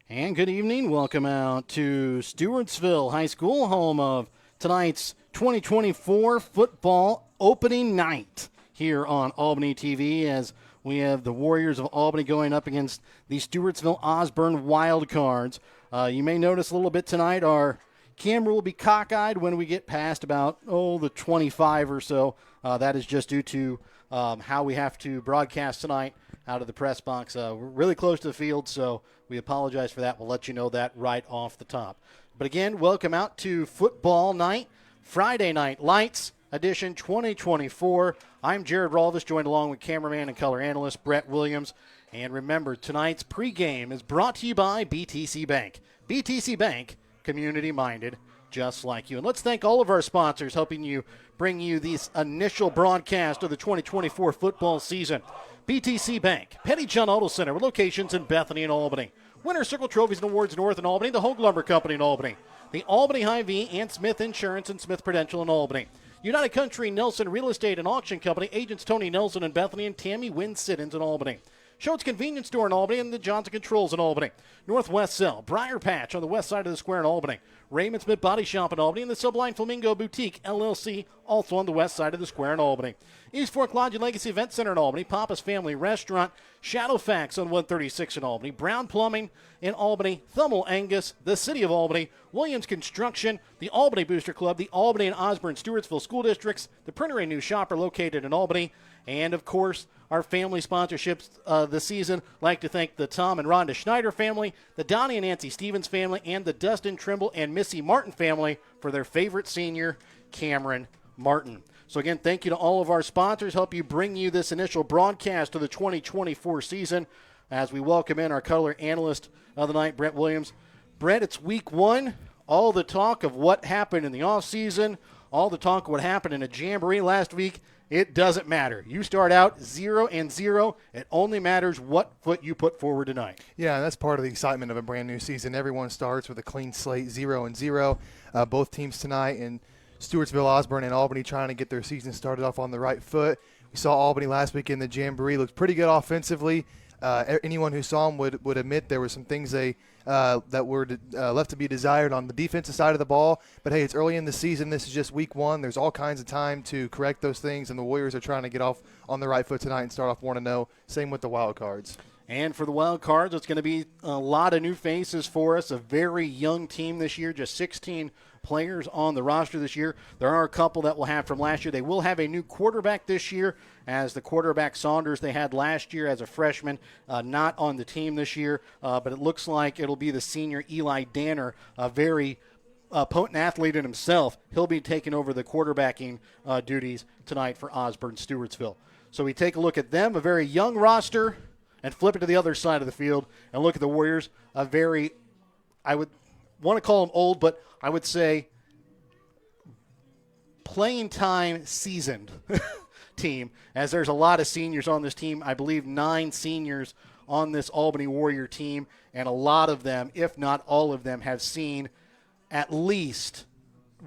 And good evening. Welcome out to Stewartsville High School, home of tonight's 2024 football opening night here on Albany TV, as we have the Warriors of Albany going up against the Stewartsville Osborn Wildcards. You may notice a little bit tonight our camera will be cockeyed when we get past about, the 25 or so. That is just due to how we have to broadcast tonight out of the press box. We're really close to the field, so we apologize for that. We'll let you know that right off the top. But again, welcome out to football night, Friday Night Lights edition 2024. I'm Jared Rolvis, joined along with cameraman and color analyst Brett Williams. And remember, tonight's pregame is brought to you by BTC Bank. BTC Bank, community-minded, just like you. And let's thank all of our sponsors helping you bring you this initial broadcast of the 2024 football season. BTC Bank, Petty-John Auto Center with locations in Bethany and Albany. Winter Circle Trophies and Awards North in Albany, the Hogue Lumber Company in Albany. The Albany Hy-Vee and Smith Insurance and Smith Prudential in Albany. United Country Nelson Real Estate and Auction Company, agents Tony Nelson in Bethany and Tammy Wynn Siddons in Albany. Schultz Convenience Store in Albany and the Johnson Controls in Albany. Northwest Cell, Briar Patch on the west side of the square in Albany. Raymond Smith Body Shop in Albany and the Sublime Flamingo Boutique, LLC, also on the west side of the square in Albany. East Fork Lodge and Legacy Event Center in Albany. Papa's Family Restaurant, Shadowfax on 136 in Albany. Brown Plumbing in Albany. Thummel Angus, the City of Albany. Williams Construction, the Albany Booster Club, the Albany and Osborn Stewartsville School Districts, the Printer and New Shopper located in Albany, and of course, our family sponsorships this season. Like to thank the Tom and Rhonda Schneider family, the Donnie and Nancy Stevens family, and the Dustin Trimble and Missy Martin family for their favorite senior, Cameron Martin. So again, thank you to all of our sponsors, help you bring you this initial broadcast of the 2024 season as we welcome in our color analyst of the night, Brett Williams. Brett, it's week one. All the talk of what happened in the offseason, all the talk of what happened in a jamboree last week, it doesn't matter. You start out 0-0. It only matters what foot you put forward tonight. Yeah, that's part of the excitement of a brand new season. Everyone starts with a clean slate, 0-0. Both teams tonight in Stewartsville, Osborn, and Albany trying to get their season started off on the right foot. We saw Albany last week in the jamboree. Looked pretty good offensively. Anyone who saw them would admit there were some things that were left to be desired on the defensive side of the ball. But, hey, it's early in the season. This is just week one. There's all kinds of time to correct those things, and the Warriors are trying to get off on the right foot tonight and start off 1-0. Same with the Wildcards. And for the Wildcards, it's going to be a lot of new faces for us, a very young team this year, just 16 players on the roster this year. There are a couple that will have from last year. They will have a new quarterback this year, as the quarterback Saunders they had last year as a freshman, not on the team this year, but it looks like it'll be the senior Eli Danner, a very potent athlete in himself. He'll be taking over the quarterbacking duties tonight for Osborn Stewartsville. So we take a look at them, a very young roster, and flip it to the other side of the field and look at the Warriors, a very, I would want to call them old, but I would say playing time seasoned team, as there's a lot of seniors on this team. I believe 9 seniors on this Albany Warrior team, and a lot of them, if not all of them, have seen at least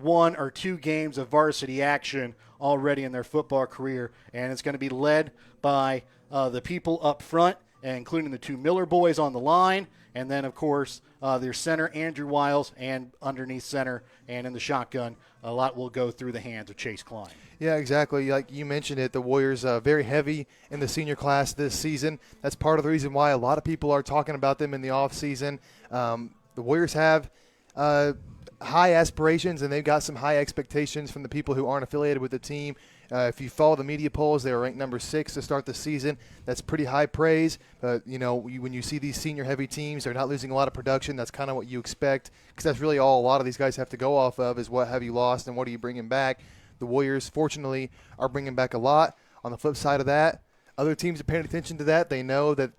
1 or 2 games of varsity action already in their football career, and it's going to be led by the people up front, including the 2 Miller boys on the line, and then, of course, their center, Andrew Wiles, and underneath center and in the shotgun, a lot will go through the hands of Chase Klein. Yeah, exactly. Like you mentioned it, the Warriors very heavy in the senior class this season. That's part of the reason why a lot of people are talking about them in the offseason. The Warriors have high aspirations, and they've got some high expectations from the people who aren't affiliated with the team. If you follow the media polls, they were ranked number 6 to start the season. That's pretty high praise. But, when you see these senior-heavy teams, they're not losing a lot of production. That's kind of what you expect, because that's really all a lot of these guys have to go off of is what have you lost and what are you bringing back. The Warriors, fortunately, are bringing back a lot. On the flip side of that, other teams are paying attention to that. They know that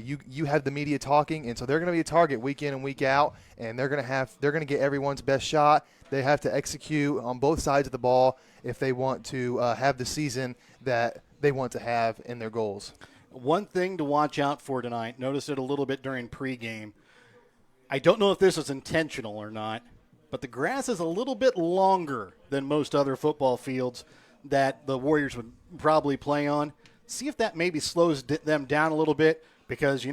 you have the media talking, and so they're going to be a target week in and week out, and they're going to get everyone's best shot. They have to execute on both sides of the ball if they want to have the season that they want to have in their goals. One thing to watch out for tonight, notice it a little bit during pregame. I don't know if this is intentional or not, but the grass is a little bit longer than most other football fields that the Warriors would probably play on. See if that maybe slows them down a little bit, because,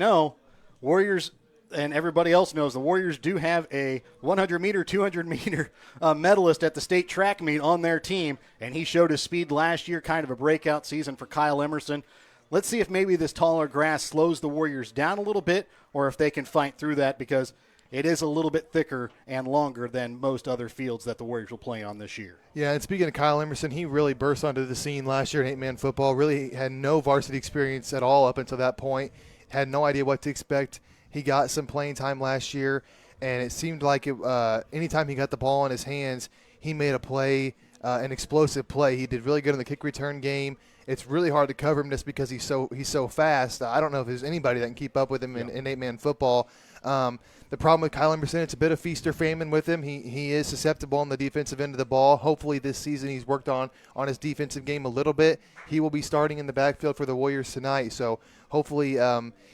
Warriors and everybody else knows, the Warriors do have a 100-meter, 200-meter medalist at the state track meet on their team, and he showed his speed last year, kind of a breakout season for Kyle Emerson. Let's see if maybe this taller grass slows the Warriors down a little bit, or if they can fight through that, because it is a little bit thicker and longer than most other fields that the Warriors will play on this year. Yeah, and speaking of Kyle Emerson, he really burst onto the scene last year in 8-man football. Really had no varsity experience at all up until that point. Had no idea what to expect. He got some playing time last year, and it seemed like anytime he got the ball in his hands, he made a play, an explosive play. He did really good in the kick return game. It's really hard to cover him just because he's so fast. I don't know if there's anybody that can keep up with him in 8-man football. The problem with Kyle Emerson, it's a bit of feast or famine with him. He is susceptible on the defensive end of the ball. Hopefully this season he's worked on his defensive game a little bit. He will be starting in the backfield for the Warriors tonight, so hopefully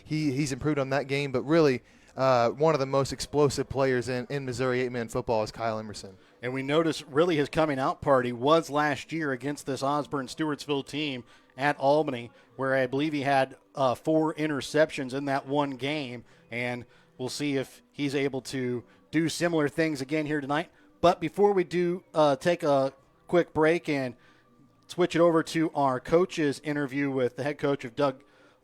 he's improved on that game. But really, one of the most explosive players in Missouri 8-man football is Kyle Emerson. And we noticed really his coming out party was last year against this Osborn Stewartsville team at Albany, where I believe he had 4 interceptions in that one game. And we'll see if he's able to do similar things again here tonight. But before we do take a quick break and switch it over to our coaches interview with the head coach of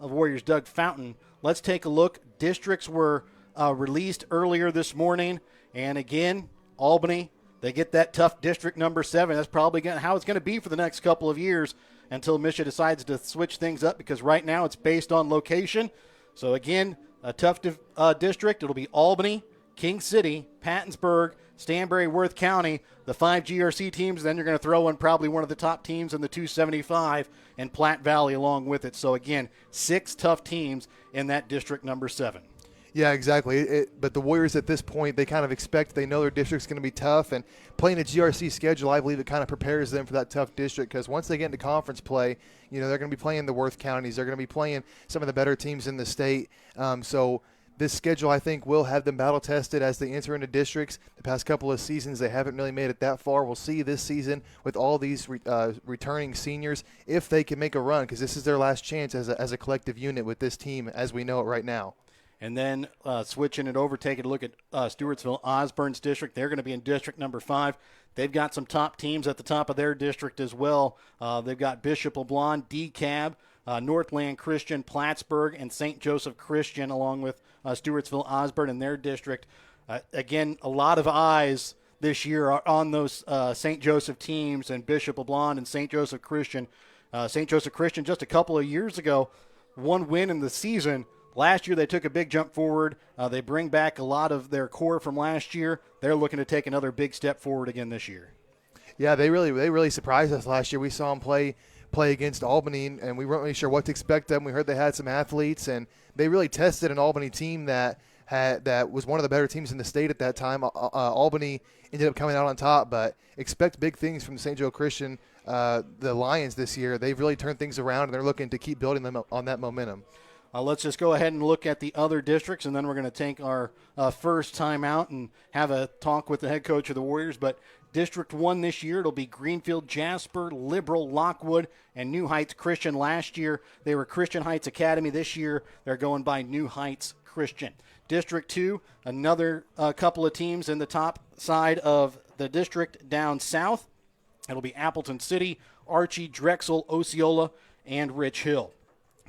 Warriors, Doug Fountain, let's take a look. Districts were released earlier this morning. And again, Albany, they get that tough district number 7. That's probably how it's going to be for the next couple of years until Misha decides to switch things up, because right now it's based on location. So again, a tough district. It'll be Albany, King City, Pattonsburg, Stanberry, Worth County, the 5 GRC teams. Then you're going to throw in probably one of the top teams in the 275 and Platte Valley along with it. So again, 6 tough teams in that district number 7. Yeah, exactly. But the Warriors at this point, they kind of expect, they know their district's going to be tough, and playing a GRC schedule, I believe it kind of prepares them for that tough district, because once they get into conference play, they're going to be playing the Worth counties. They're going to be playing some of the better teams in the state. So this schedule, I think, will have them battle-tested as they enter into districts. The past couple of seasons, they haven't really made it that far. We'll see this season with all these returning seniors if they can make a run, because this is their last chance as a collective unit with this team as we know it right now. And then switching it over, taking a look at Stewartsville, Osborn's district. They're going to be in district number 5. They've got some top teams at the top of their district as well. They've got Bishop LeBlanc, DeKalb, Northland Christian, Plattsburgh, and St. Joseph Christian, along with Stewartsville, Osborn in their district. Again, a lot of eyes this year are on those St. Joseph teams, and Bishop LeBlanc and St. Joseph Christian. St. Joseph Christian just a couple of years ago, 1 win in the season. Last year they took a big jump forward. They bring back a lot of their core from last year. They're looking to take another big step forward again this year. Yeah, they really surprised us last year. We saw them play against Albany, and we weren't really sure what to expect them. We heard they had some athletes, and they really tested an Albany team that was one of the better teams in the state at that time. Albany ended up coming out on top, but expect big things from St. Joe Christian, the Lions this year. They've really turned things around, and they're looking to keep building them on that momentum. Let's just go ahead and look at the other districts, and then we're going to take our first time out and have a talk with the head coach of the Warriors. But District 1 this year, it'll be Greenfield, Jasper, Liberal, Lockwood, and New Heights Christian. Last year, they were Christian Heights Academy. This year, they're going by New Heights Christian. District 2, another couple of teams in the top side of the district down south. It'll be Appleton City, Archie, Drexel, Osceola, and Rich Hill.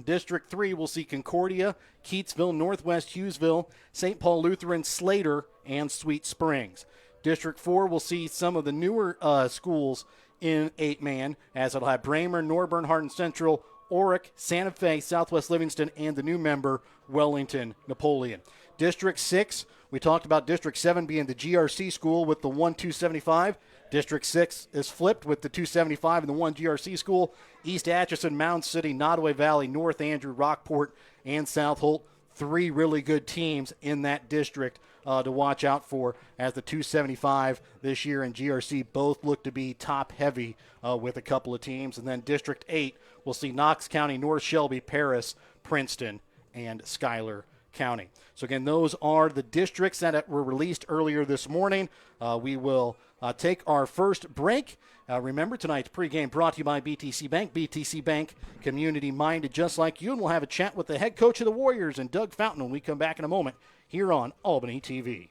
District 3 will see Concordia, Keatsville, Northwest Hughesville, St. Paul Lutheran, Slater, and Sweet Springs. District 4 will see some of the newer schools in 8-man, as it'll have Bramer, Norburn, Hardin Central, Oric, Santa Fe, Southwest Livingston, and the new member, Wellington Napoleon. District 6, we talked about District 7 being the GRC school with the 1-275. District 6 is flipped with the 275 and the 1 GRC school. East Atchison, Mound City, Nottoway Valley, North Andrew, Rockport, and South Holt. 3 really good teams in that district to watch out for, as the 275 this year and GRC both look to be top-heavy with a couple of teams. And then District 8 will see Knox County, North Shelby, Paris, Princeton, and Schuyler County. So, again, those are the districts that were released earlier this morning. We will take our first break. Remember, tonight's pregame brought to you by BTC Bank. BTC Bank, community-minded just like you. And we'll have a chat with the head coach of the Warriors and Doug Fountain when we come back in a moment here on Albany TV.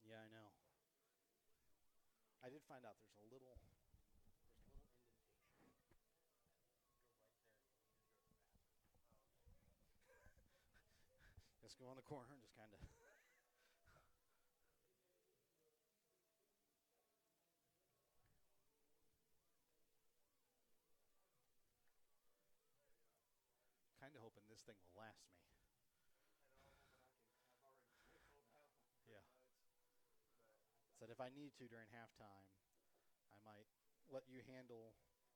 Yeah, I know. I did find out there's a little indentation. Go right there. Just go on the corner and just kind of. Kind of hoping this thing will last me. Yeah. Said if I need to during halftime, I might let you handle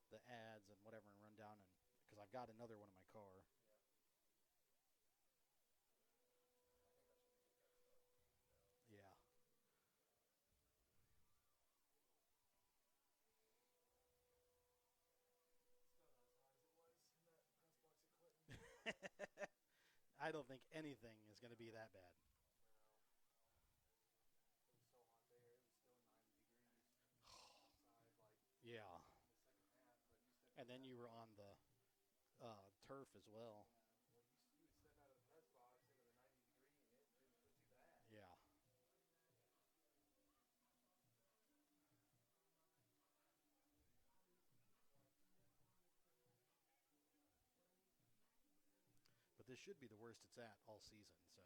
the ads and whatever and run down and because I've got another one in my car. Yeah. I don't think anything is going to be that bad. Yeah. And then you were on the turf as well. Yeah. But this should be the worst it's at all season. So.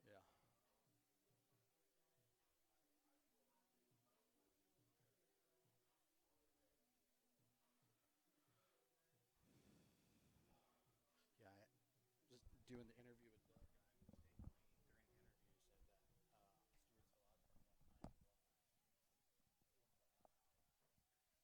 Yeah. Yeah. Just doing the interview with Doug. During the interview said that Stewartsville Osborn won 9-1.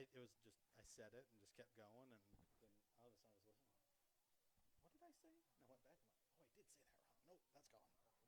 It was just I said it and just kept going, and then all of a sudden I was listening. What did I say? And I went back and I'm like, oh, I did say that wrong. Nope, that's gone. Yeah.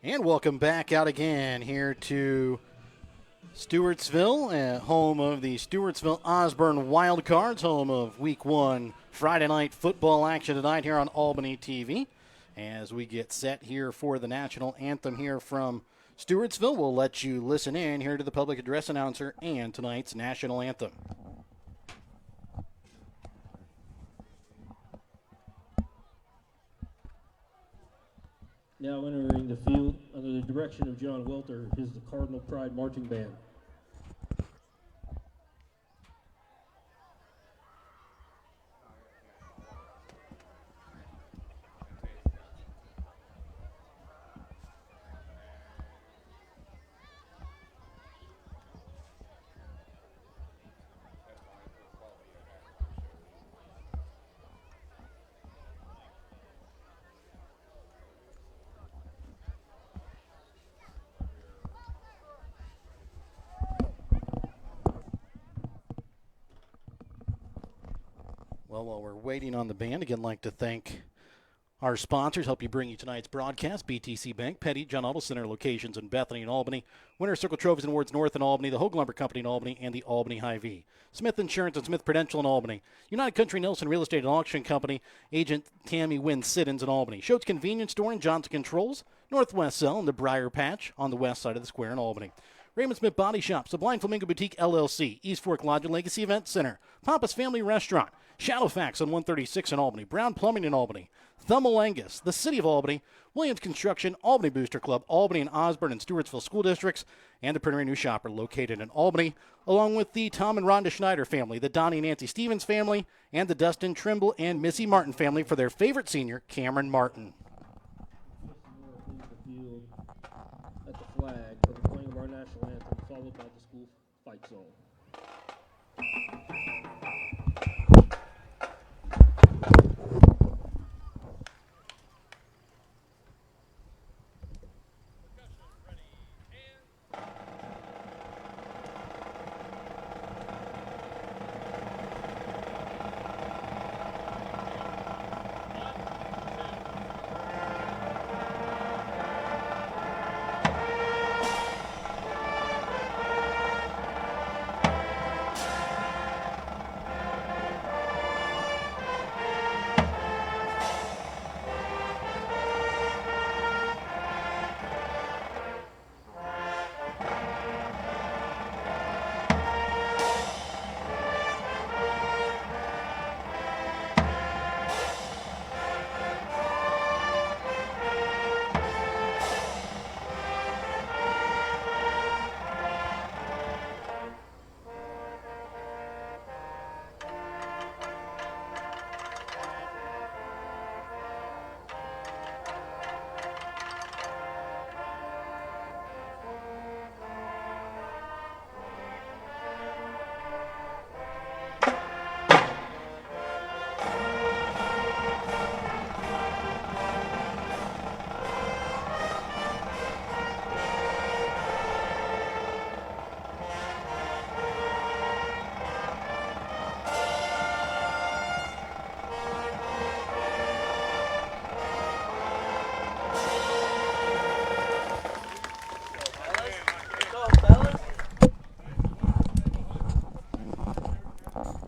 And welcome back out again here to Stewartsville, home of the Stewartsville Osborn Wildcards, home of Week 1 Friday night football action tonight here on Albany TV. As we get set here for the national anthem here from Stewartsville, we'll let you listen in here to the public address announcer and tonight's national anthem. Now entering the field under the direction of John Welter is the Cardinal Pride Marching Band. Well, while we're waiting on the band, again, I'd like to thank our sponsors, help you bring you tonight's broadcast: BTC Bank, Petty, John Auto Center locations in Bethany and Albany, Winter Circle Trophies and Awards North in Albany, the Hoag Lumber Company in Albany, and the Albany Hy-Vee. Smith Insurance and Smith Prudential in Albany. United Country Nelson Real Estate and Auction Company, Agent Tammy Wynn Siddons in Albany. Schultz Convenience Store and Johnson Controls, Northwest Cell and the Briar Patch on the west side of the square in Albany. Raymond Smith Body Shop, Sublime Flamingo Boutique LLC, East Fork Lodge and Legacy Event Center, Papa's Family Restaurant, Shadowfax on 136 in Albany, Brown Plumbing in Albany, Thummel Angus, the City of Albany, Williams Construction, Albany Booster Club, Albany and Osborn and Stewartsville School Districts, and the Printer New Shopper located in Albany, along with the Tom and Rhonda Schneider family, the Donnie and Nancy Stevens family, and the Dustin Trimble and Missy Martin family for their favorite senior, Cameron Martin. At the flag for the playing of our national anthem, followed by the school fight zone.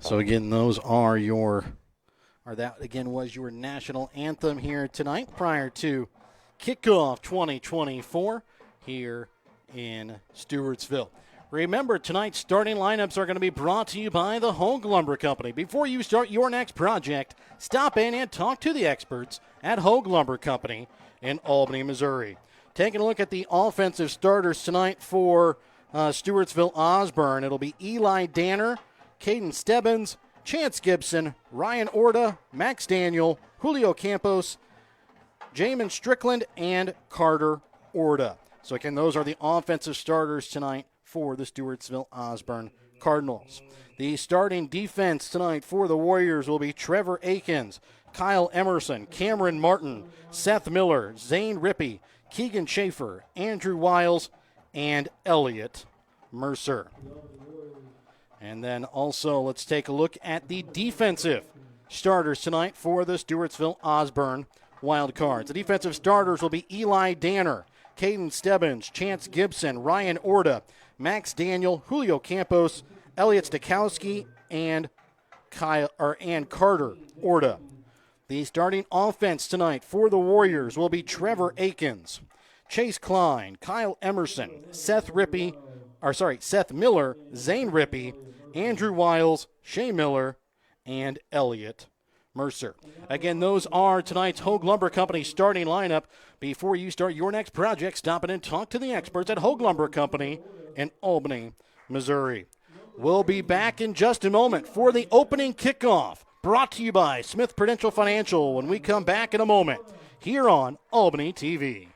So again, that again was your national anthem here tonight prior to kickoff 2024 here in Stewartsville. Remember, tonight's starting lineups are going to be brought to you by the Hoag Lumber Company. Before you start your next project, stop in and talk to the experts at Hoag Lumber Company in Albany, Missouri. Taking a look at the offensive starters tonight for Stewartsville Osborn, it'll be Eli Danner, Caden Stebbins, Chance Gibson, Ryan Orta, Max Daniel, Julio Campos, Jamin Strickland, and Carter Orta. So again, those are the offensive starters tonight for the Stewartsville Osborn Cardinals. The starting defense tonight for the Warriors will be Trevor Akins, Kyle Emerson, Cameron Martin, Seth Miller, Zane Rippey, Keegan Schaefer, Andrew Wiles, and Elliott Mercer. And then also let's take a look at the defensive starters tonight for the Stewartsville Osborn Wildcards. The defensive starters will be Eli Danner, Caden Stebbins, Chance Gibson, Ryan Orta, Max Daniel, Julio Campos, Elliot Stakowski, and Carter Orta. The starting offense tonight for the Warriors will be Trevor Akins, Chase Klein, Kyle Emerson, Seth Miller, Zane Rippey, Andrew Wiles, Shea Miller, and Elliot Mercer. Again, those are tonight's Hogue Lumber Company starting lineup. Before you start your next project, stop in and talk to the experts at Hogue Lumber Company in Albany, Missouri. We'll be back in just a moment for the opening kickoff, brought to you by Smith Prudential Financial when we come back in a moment here on Albany TV.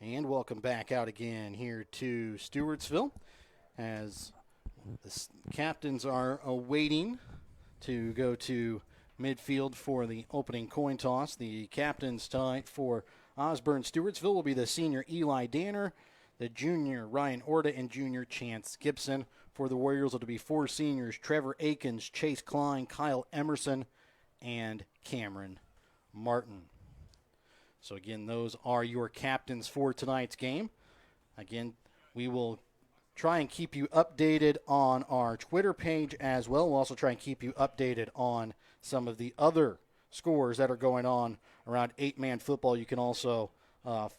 And welcome back out again here to Stewartsville as the captains are awaiting to go to midfield for the opening coin toss. The captains tonight for Osborn Stewartsville will be the senior Eli Danner, the junior Ryan Orta, and junior Chance Gibson. For the Warriors, it'll be four seniors: Trevor Akins, Chase Klein, Kyle Emerson, and Cameron Martin. So again, those are your captains for tonight's game. Again, we will try and keep you updated on our Twitter page as well. We'll also try and keep you updated on some of the other scores that are going on around 8-man football. You can also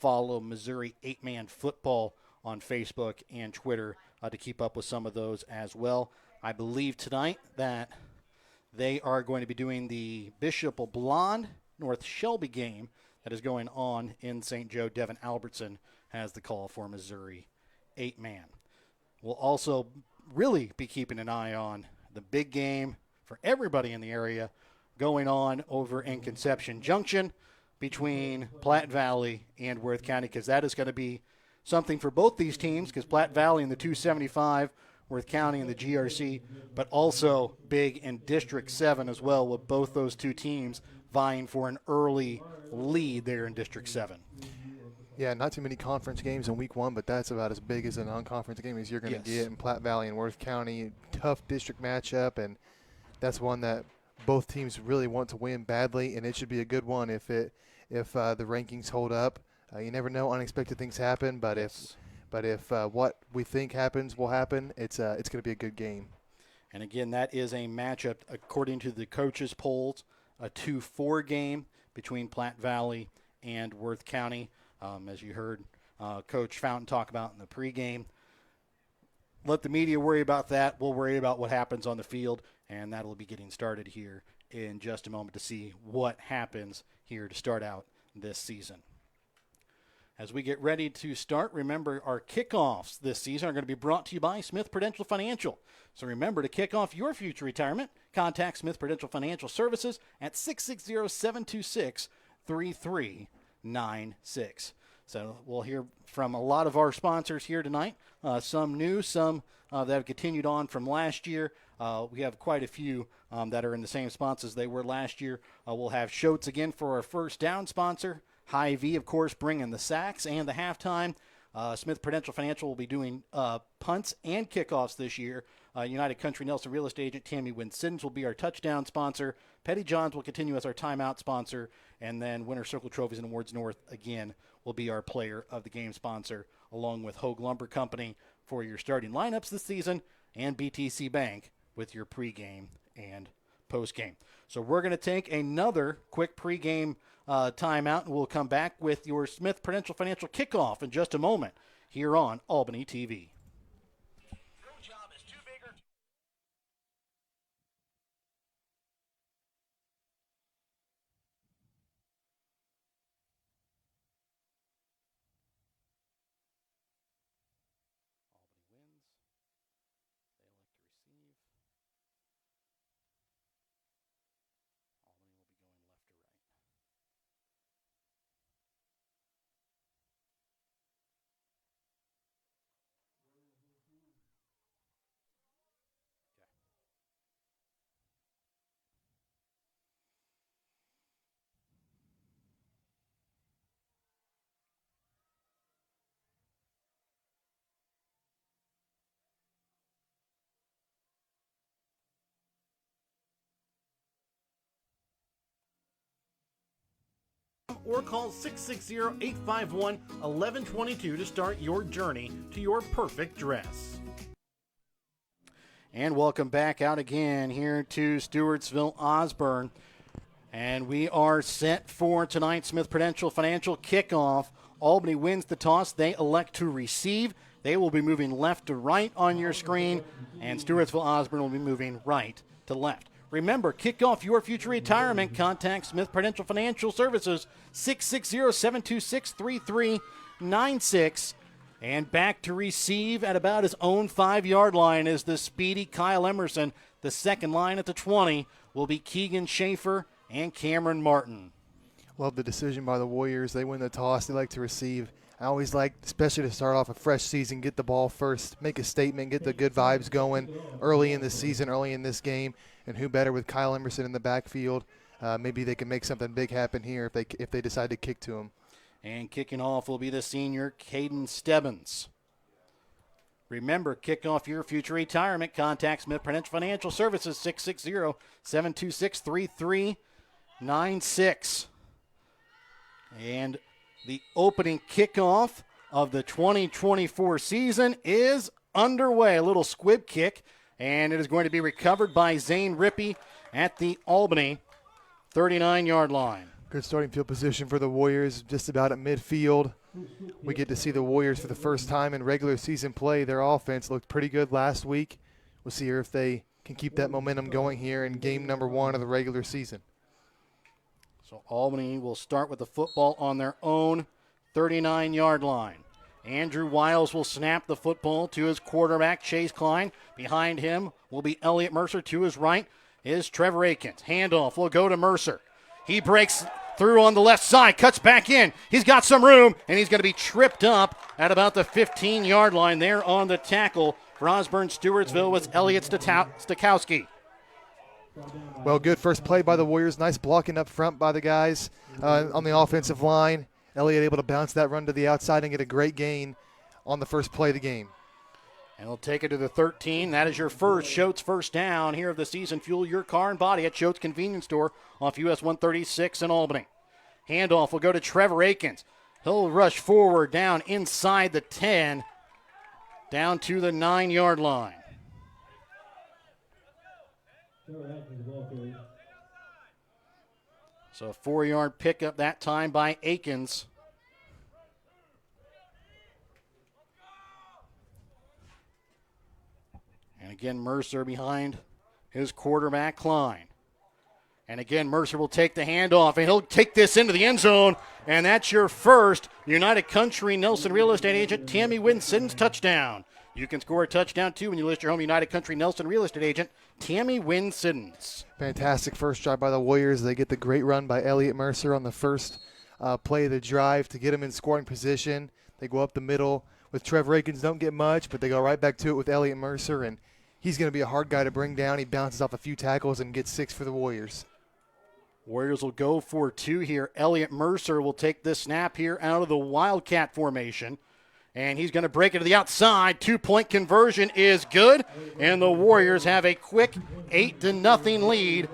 follow Missouri 8-man football on Facebook and Twitter to keep up with some of those as well. I believe tonight that they are going to be doing the Bishop LeBlond North Shelby game that is going on in St. Joe. Devin Albertson has the call for Missouri 8-man. We'll also really be keeping an eye on the big game for everybody in the area going on over in Conception Junction between Platte Valley and Worth County, because that is going to be something for both these teams, because Platte Valley in the 275, Worth County in the GRC, but also big in District 7 as well, with both those two teams vying for an early lead there in District 7. Yeah, not too many conference games in week 1, but that's about as big as a non-conference game as you're going to Yes. get in Platte Valley and Worth County. Tough district matchup, and that's one that both teams really want to win badly, and it should be a good one if the rankings hold up. You never know, unexpected things happen, but Yes. if what we think happens will happen, it's going to be a good game. And again, that is a matchup, according to the coaches' polls, a 2-4 game between Platte Valley and Worth County. As you heard Coach Fountain talk about in the pregame. Let the media worry about that. We'll worry about what happens on the field, and that'll be getting started here in just a moment to see what happens here to start out this season. As we get ready to start, remember our kickoffs this season are going to be brought to you by Smith Prudential Financial. So remember to kick off your future retirement. Contact Smith Prudential Financial Services at 660-726-3396. So we'll hear from a lot of our sponsors here tonight. Some new, some that have continued on from last year. We have quite a few that are in the same spots as they were last year. We'll have Schultz again for our first down sponsor. Hy-Vee, of course, bringing the sacks and the halftime. Smith Prudential Financial will be doing punts and kickoffs this year. United Country Nelson Real Estate agent Tammy Wynn-Siddons will be our touchdown sponsor. Petty Johns will continue as our timeout sponsor. And then Winter Circle Trophies and Awards North, again, will be our player of the game sponsor, along with Hogue Lumber Company for your starting lineups this season, and BTC Bank with your pregame and postgame. So we're going to take another quick pregame timeout, and we'll come back with your Smith Prudential Financial kickoff in just a moment here on Albany TV. Or call 660-851-1122 to start your journey to your perfect dress. And welcome back out again here to Stewartsville, Osborn. And we are set for tonight's Smith Prudential Financial kickoff. Albany wins the toss. They elect to receive. They will be moving left to right on your screen, and Stewartsville Osborn will be moving right to left. Remember, kick off your future retirement. Contact Smith Prudential Financial Services, 660-726-3396. And back to receive at about his own 5-yard line is the speedy Kyle Emerson. The second line at the 20 will be Keegan Schaefer and Cameron Martin. Love the decision by the Warriors. They win the toss. They like to receive. I always like, especially to start off a fresh season, get the ball first, make a statement, get the good vibes going early in the season, early in this game. And who better with Kyle Emerson in the backfield? Maybe they can make something big happen here if they decide to kick to him. And kicking off will be the senior Caden Stebbins. Remember, kick off your future retirement. Contact Smith Prudential Financial Services, 660-726-3396. And the opening kickoff of the 2024 season is underway. A little squib kick, and it is going to be recovered by Zane Rippey at the Albany 39-yard line. Good starting field position for the Warriors, just about at midfield. We get to see the Warriors for the first time in regular season play. Their offense looked pretty good last week. We'll see here if they can keep that momentum going here in game number 1 of the regular season. So Albany will start with the football on their own 39-yard line. Andrew Wiles will snap the football to his quarterback, Chase Klein. Behind him will be Elliott Mercer. To his right is Trevor Akins. Handoff will go to Mercer. He breaks through on the left side, cuts back in. He's got some room, and he's going to be tripped up at about the 15-yard line there on the tackle. For Osborn Stewartsville was Elliott Stakowski. Well, good first play by the Warriors. Nice blocking up front by the guys on the offensive line. Elliott able to bounce that run to the outside and get a great gain on the first play of the game. And they'll take it to the 13. That is your first Schultz first down here of the season. Fuel your car and body at Schultz Convenience Store off US 136 in Albany. Handoff will go to Trevor Akins. He'll rush forward down inside the 10, down to the 9-yard line. So a 4-yard pickup that time by Akins. And again, Mercer behind his quarterback, Klein. And again, Mercer will take the handoff, and he'll take this into the end zone. And that's your first United Country Nelson Real Estate agent, Tammy Winston's touchdown. You can score a touchdown, too, when you list your home United Country Nelson Real Estate agent, Tammy Winston's. Fantastic first drive by the Warriors. They get the great run by Elliott Mercer on the first play of the drive to get him in scoring position. They go up the middle with Trevor Akins. Don't get much, but they go right back to it with Elliott Mercer, and he's going to be a hard guy to bring down. He bounces off a few tackles and gets 6 for the Warriors. Warriors will go for 2 here. Elliott Mercer will take this snap here out of the Wildcat formation. And he's going to break it to the outside. 2-point conversion is good. And the Warriors have a quick 8-0 lead.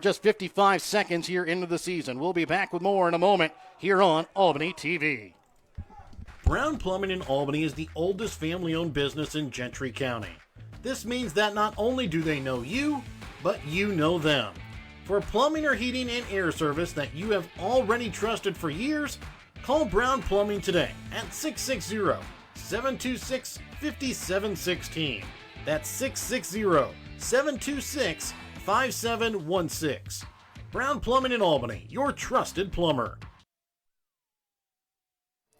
Just 55 seconds here into the season. We'll be back with more in a moment here on Albany TV. Brown Plumbing in Albany is the oldest family-owned business in Gentry County. This means that not only do they know you, but you know them. For plumbing or heating and air service that you have already trusted for years, call Brown Plumbing today at 660-726-5716. That's 660-726-5716. Brown Plumbing in Albany, your trusted plumber.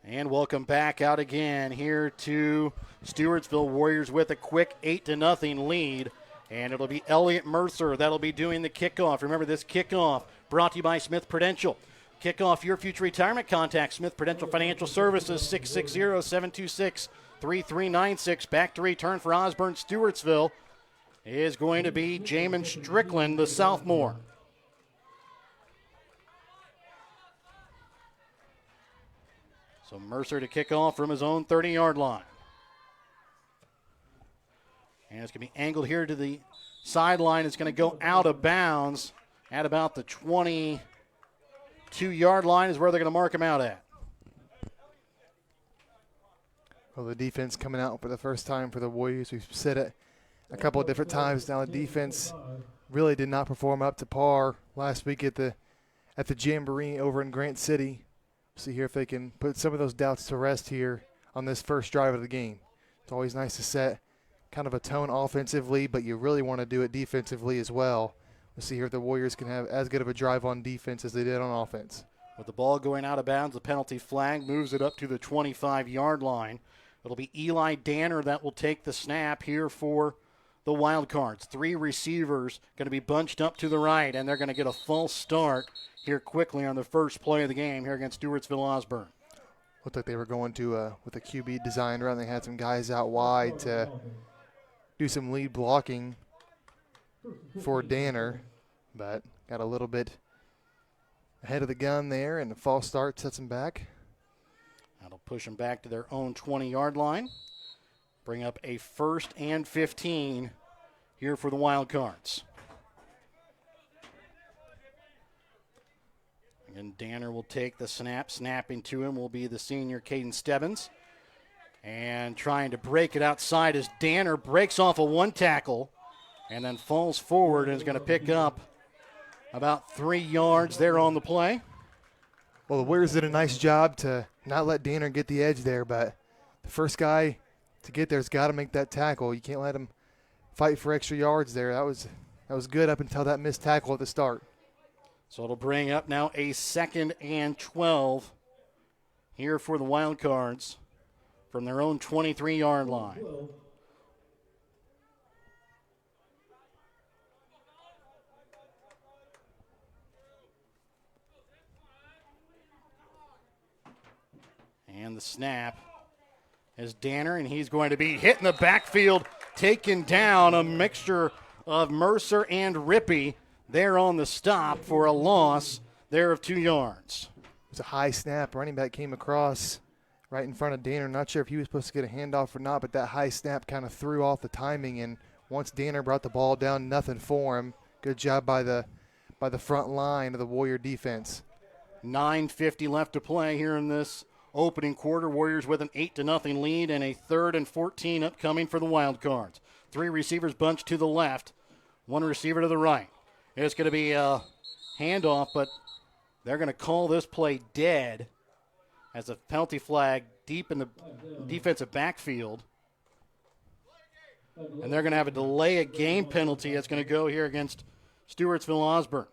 And welcome back out again here to Stewartsville. Warriors with a quick 8-0 lead. And it'll be Elliott Mercer that'll be doing the kickoff. Remember, this kickoff brought to you by Smith Prudential. Kick off your future retirement. Contact Smith Prudential Financial Services, 660-726-3396. Back to return for Osborn Stewartsville is going to be Jamin Strickland, the sophomore. So Mercer to kick off from his own 30-yard line. And it's going to be angled here to the sideline. It's going to go out of bounds at about the 22-yard line is where they're going to mark him out at. Well, the defense coming out for the first time for the Warriors. We've said it a couple of different times now. The defense really did not perform up to par last week at the Jamboree over in Grant City. See here if they can put some of those doubts to rest here on this first drive of the game. It's always nice to set kind of a tone offensively, but you really want to do it defensively as well. We'll see here if the Warriors can have as good of a drive on defense as they did on offense. With the ball going out of bounds, the penalty flag moves it up to the 25-yard line. It'll be Eli Danner that will take the snap here for the Wildcards. 3 receivers going to be bunched up to the right, and they're going to get a false start here quickly on the first play of the game here against Stewartsville Osborn. Looked like they were going to with a QB design run. They had some guys out wide to do some lead blocking for Danner, but got a little bit ahead of the gun there, and the false start sets them back. That'll push them back to their own 20-yard line. Bring up a 1st and 15 here for the Wildcards. And Danner will take the snap. Snapping to him will be the senior Caden Stebbins. And trying to break it outside as Danner breaks off a 1 tackle and then falls forward and is going to pick up about 3 yards there on the play. Well, the Warriors did a nice job to not let Danner get the edge there, but the first guy to get there has got to make that tackle. You can't let him fight for extra yards there. That was good up until that missed tackle at the start. So it'll bring up now a 2nd and 12 here for the Wildcards from their own 23-yard line. And the snap is Danner, and he's going to be hit in the backfield, taken down. A mixture of Mercer and Rippey there on the stop for a loss there of 2 yards. was a high snap. Running back came across right in front of Danner. Not sure if he was supposed to get a handoff or not, but that high snap kind of threw off the timing. And once Danner brought the ball down, nothing for him. Good job by the front line of the Warrior defense. 9:50 left to play here in this opening quarter. Warriors with an 8-0 lead and a 3rd and 14 upcoming for the Wildcards. 3 receivers bunched to the left, 1 receiver to the right. It's going to be a handoff, but they're going to call this play dead as a penalty flag deep in the defensive backfield. And they're going to have a delay of game penalty that's going to go here against Stewartsville Osborn.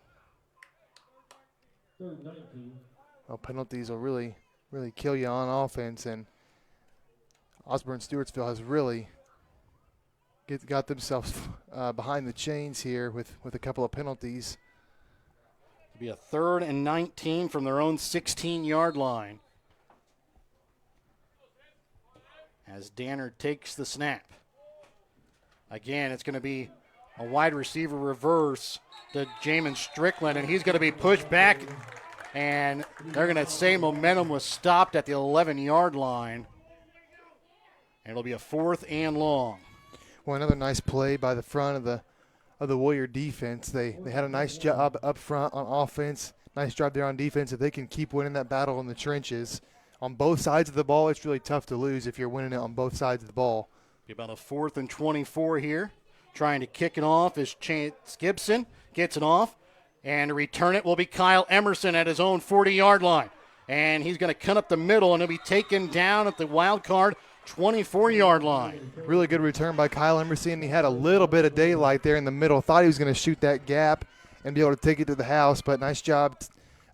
Well, penalties will really kill you on offense, and Osborn Stewartsville has really got themselves behind the chains here with a couple of penalties. It'll be a 3rd and 19 from their own 16-yard line as Danner takes the snap. Again, it's going to be a wide receiver reverse to Jamin Strickland, and he's going to be pushed back, and they're going to say momentum was stopped at the 11-yard line. And it'll be a 4th and long. Well, another nice play by the front of the Warrior defense. They had a nice job up front on offense, nice job there on defense. If they can keep winning that battle in the trenches on both sides of the ball, it's really tough to lose if you're winning it on both sides of the ball. Be about a 4th and 24 here. Trying to kick it off is Chance Gibson. Gets it off. And to return it will be Kyle Emerson at his own 40-yard line. And he's going to cut up the middle, and he'll be taken down at the wild card 24-yard line. Really good return by Kyle Emerson. He had a little bit of daylight there in the middle. Thought he was going to shoot that gap and be able to take it to the house, but nice job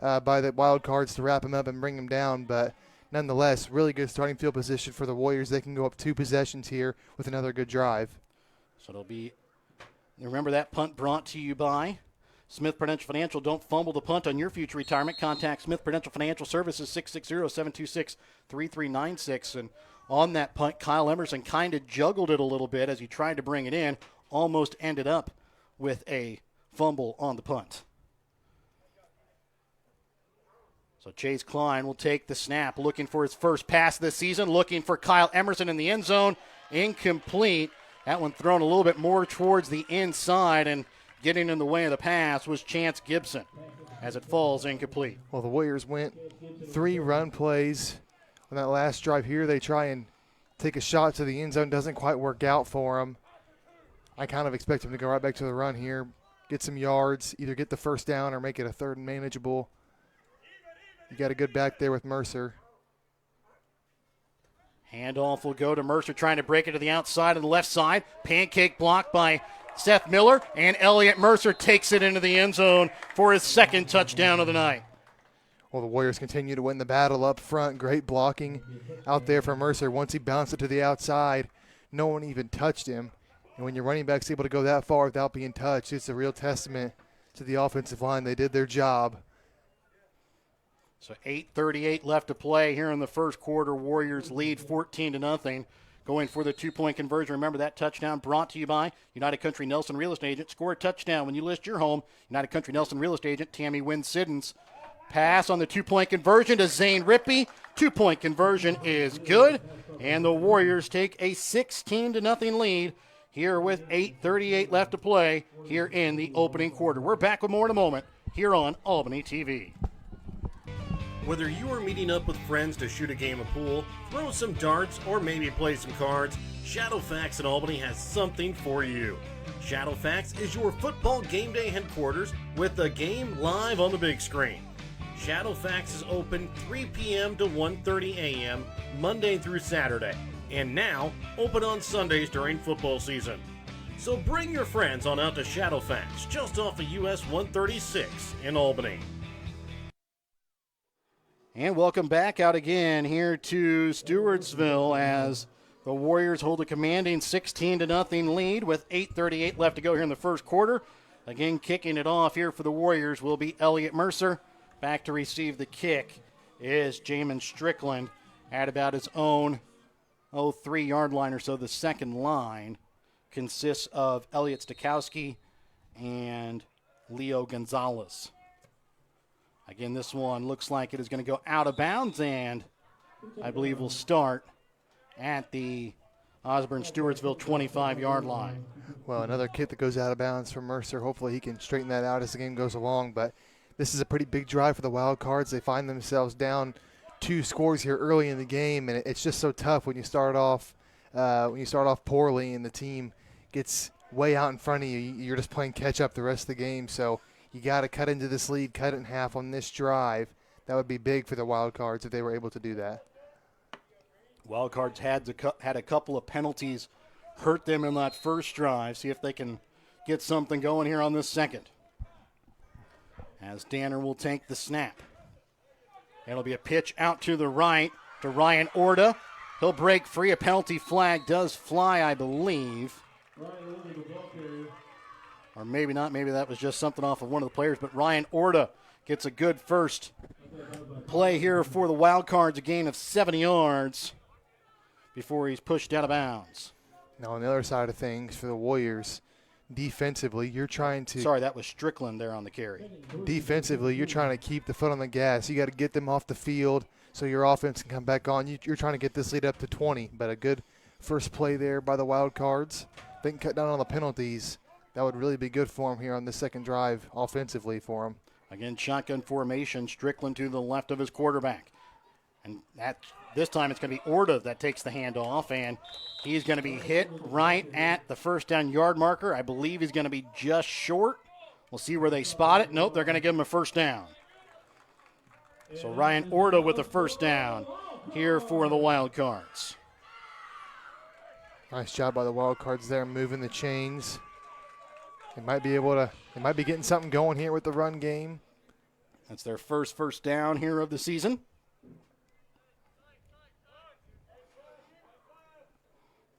by the wild cards to wrap him up and bring him down. But nonetheless, really good starting field position for the Warriors. They can go up 2 possessions here with another good drive. So it'll be, remember that punt brought to you by Smith Prudential Financial. Don't fumble the punt on your future retirement. Contact Smith Prudential Financial Services 660-726-3396. And on that punt, Kyle Emerson kind of juggled it a little bit as he tried to bring it in. Almost ended up with a fumble on the punt. So Chase Klein will take the snap, looking for his first pass this season, looking for Kyle Emerson in the end zone. Incomplete. That one thrown a little bit more towards the inside, and getting in the way of the pass was Chance Gibson as it falls incomplete. Well, the Warriors went 3 run plays on that last drive here. They try and take a shot to the end zone. Doesn't quite work out for them. I kind of expect them to go right back to the run here, get some yards, either get the first down or make it a 3rd and manageable. You got a good back there with Mercer. Handoff will go to Mercer, trying to break it to the outside of the left side. Pancake blocked by Seth Miller, and Elliott Mercer takes it into the end zone for his 2nd touchdown of the night. Well, the Warriors continue to win the battle up front. Great blocking out there for Mercer. Once he bounced it to the outside, no one even touched him. And when your running back's able to go that far without being touched, it's a real testament to the offensive line. They did their job. So 8:38 left to play here in the first quarter. Warriors lead 14-0. Going for the 2-point conversion. Remember that touchdown brought to you by United Country Nelson Real Estate Agent. Score a touchdown when you list your home. United Country Nelson Real Estate Agent Tammy Wynn Siddons. Pass on the 2-point conversion to Zane Rippey. 2-point conversion is good. And the Warriors take a 16-0 lead here with 8:38 left to play here in the opening quarter. We're back with more in a moment here on Albany TV. Whether you are meeting up with friends to shoot a game of pool, throw some darts, or maybe play some cards, Shadowfax in Albany has something for you. Shadowfax is your football game day headquarters with the game live on the big screen. Shadowfax is open 3 p.m. to 1:30 a.m. Monday through Saturday, and now open on Sundays during football season. So bring your friends on out to Shadowfax just off of US 136 in Albany. And welcome back out again here to Stewartsville as the Warriors hold a commanding 16-0 lead with 8:38 left to go here in the first quarter. Again, kicking it off here for the Warriors will be Elliott Mercer. Back to receive the kick is Jamin Strickland at about his own 3-yard line or so. The second line consists of Elliott Stakowski and Leo Gonzalez. Again, this one looks like it is going to go out of bounds, and I believe will start at the Osborn Stewartsville 25-yard line. Well, another kick that goes out of bounds for Mercer. Hopefully he can straighten that out as the game goes along. But this is a pretty big drive for the Wildcards. They find themselves down 2 scores here early in the game, and it's just so tough when you start off poorly and the team gets way out in front of you. You're just playing catch up the rest of the game. So you got to cut into this lead, cut it in half on this drive. That would be big for the Wildcards if they were able to do that. Wildcards had a couple of penalties hurt them in that first drive. See if they can get something going here on this second. As Danner will take the snap. It'll be a pitch out to the right to Ryan Orta. He'll break free. A penalty flag does fly, I believe. Or maybe not. Maybe that was just something off of one of the players. But Ryan Orta gets a good first play here for the Wildcards, a gain of 7 yards before he's pushed out of bounds. Now on the other side of things for the Warriors, defensively, you're trying to... Sorry, that was Strickland there on the carry. Defensively, you're trying to keep the foot on the gas. You got to get them off the field so your offense can come back on. You're trying to get this lead up to 20, but a good first play there by the Wildcards. They can cut down on the penalties. That would really be good for them here on the second drive offensively for them. Again, shotgun formation, Strickland to the left of his quarterback. And this time it's going to be Orta that takes the handoff, and he's going to be hit right at the first down yard marker. I believe he's going to be just short. We'll see where they spot it. Nope, they're going to give him a first down. So Ryan Orta with the first down here for the Wildcards. Nice job by the Wildcards there, moving the chains. They might be getting something going here with the run game. That's their first down here of the season.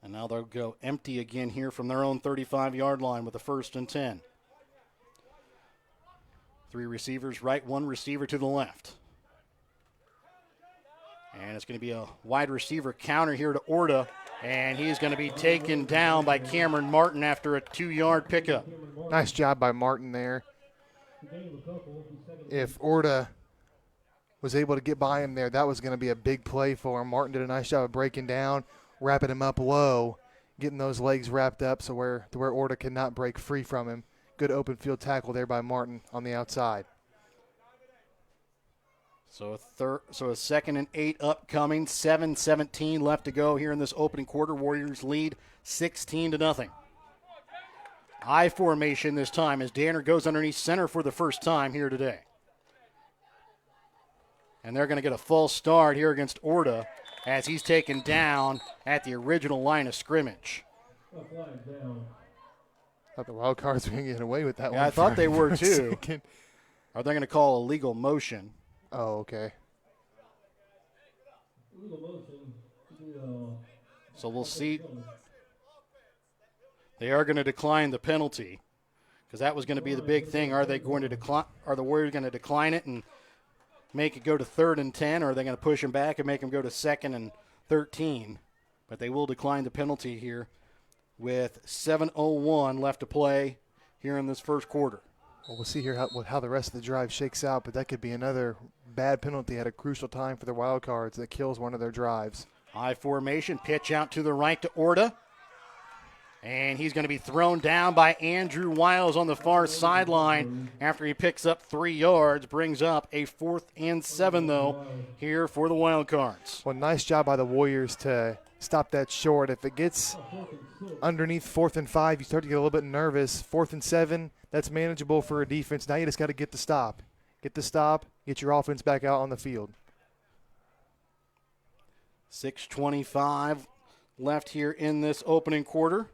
And now they'll go empty again here from their own 35-yard line with a 1st and 10. 3 receivers right, 1 receiver to the left. And it's going to be a wide receiver counter here to Orta. And he's going to be taken down by Cameron Martin after a 2-yard pickup. Nice job by Martin there. If Orta was able to get by him there, that was going to be a big play for him. Martin did a nice job of breaking down, wrapping him up low, getting those legs wrapped up to where Orta cannot break free from him. Good open field tackle there by Martin on the outside. So a 2nd and 8 upcoming, 7:17 left to go here in this opening quarter. Warriors lead 16-0. I formation this time as Danner goes underneath center for the first time here today. And they're going to get a false start here against Orta as he's taken down at the original line of scrimmage. Thought the Wildcards were going to get away with that one. I thought they were too. Second. Are they going to call a legal motion? Oh, okay. So we'll see. They are going to decline the penalty because that was going to be the big thing. Are they going to decline? Are the Warriors going to decline it and make it go to 3rd and 10, or are they going to push them back and make them go to 2nd and 13? But they will decline the penalty here with 7:01 left to play here in this first quarter. Well, we'll see here how the rest of the drive shakes out, but that could be another bad penalty at a crucial time for the Wildcards that kills one of their drives. I formation, pitch out to the right to Orta. And he's going to be thrown down by Andrew Wiles on the far sideline after he picks up 3 yards, brings up a 4th and 7, though, here for the Wildcards. Well, nice job by the Warriors to stop that short. If it gets underneath 4th and 5, you start to get a little bit nervous. 4th and 7, that's manageable for a defense. Now you just got to get the stop. Get the stop, get your offense back out on the field. 6:25 left here in this opening quarter.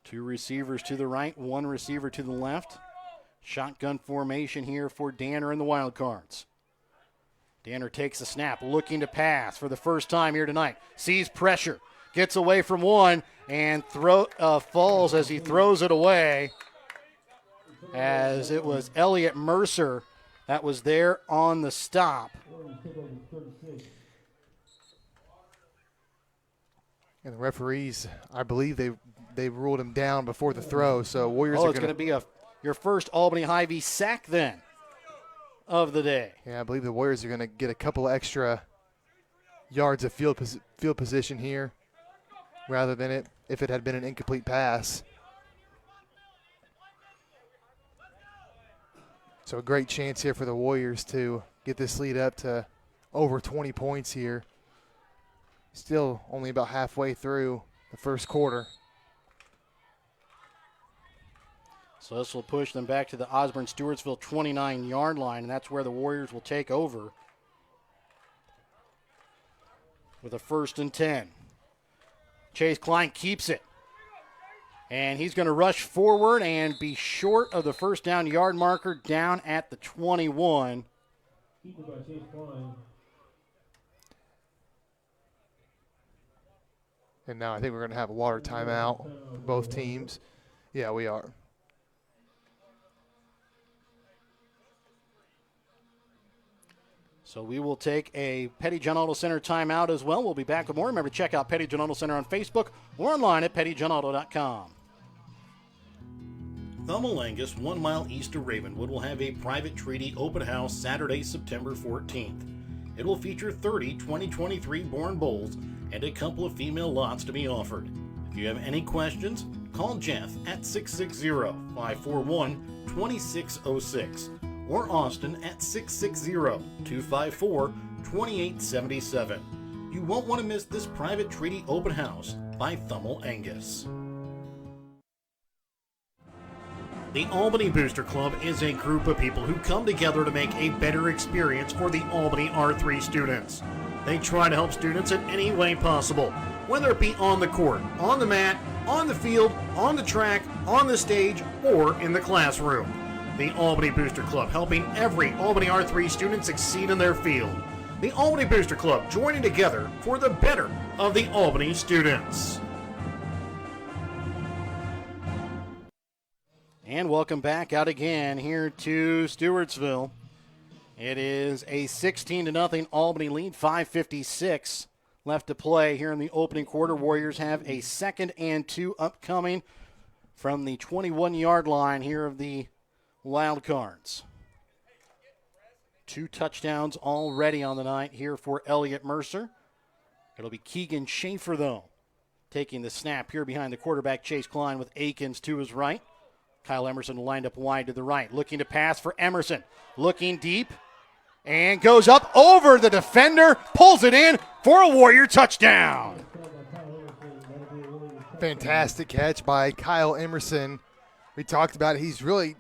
2 receivers to the right, 1 receiver to the left. Shotgun formation here for Danner and the Wildcards. Danner takes a snap, looking to pass for the first time here tonight. Sees pressure, gets away from one, and falls as he throws it away. As it was Elliott Mercer that was there on the stop. And the referees, I believe they ruled him down before the throw. So Warriors Oh, are it's going to be a your first Albany Hy-Vee sack then of the day. Yeah, I believe the Warriors are going to get a couple extra yards of field position here rather than if it had been an incomplete pass. So a great chance here for the Warriors to get this lead up to over 20 points here. Still only about halfway through the first quarter. So this will push them back to the Osborn Stewartsville 29-yard line, and that's where the Warriors will take over with a 1st and 10. Chase Klein keeps it. And he's going to rush forward and be short of the first down yard marker down at the 21. Keeper by Chase Klein. And now I think we're going to have a water timeout for both teams. Yeah, we are. So we will take a Petty John Auto Center timeout as well. We'll be back with more. Remember to check out Petty John Auto Center on Facebook or online at pettyjohnauto.com. Thummel Angus, 1 mile east of Ravenwood, will have a private treaty open house Saturday, September 14th. It will feature 30 2023 born bulls and a couple of female lots to be offered. If you have any questions, call Jeff at 660-541-2606 or Austin at 660-254-2877. You won't want to miss this private treaty open house by Thummel Angus. The Albany Booster Club is a group of people who come together to make a better experience for the Albany R3 students. They try to help students in any way possible, whether it be on the court, on the mat, on the field, on the track, on the stage, or in the classroom. The Albany Booster Club, helping every Albany R3 student succeed in their field. The Albany Booster Club, joining together for the better of the Albany students. And welcome back out again here to Stewartsville. It is a 16-0 Albany lead, 5:56 left to play here in the opening quarter. Warriors have a 2nd and 2 upcoming from the 21-yard line here of the Wildcards. 2 touchdowns already on the night here for Elliott Mercer. It'll be Keegan Schaefer, though, taking the snap here behind the quarterback, Chase Klein, with Akins to his right. Kyle Emerson lined up wide to the right, looking to pass for Emerson. Looking deep, and goes up over the defender, pulls it in for a Warrior touchdown. Fantastic catch by Kyle Emerson. We talked about it. He's really,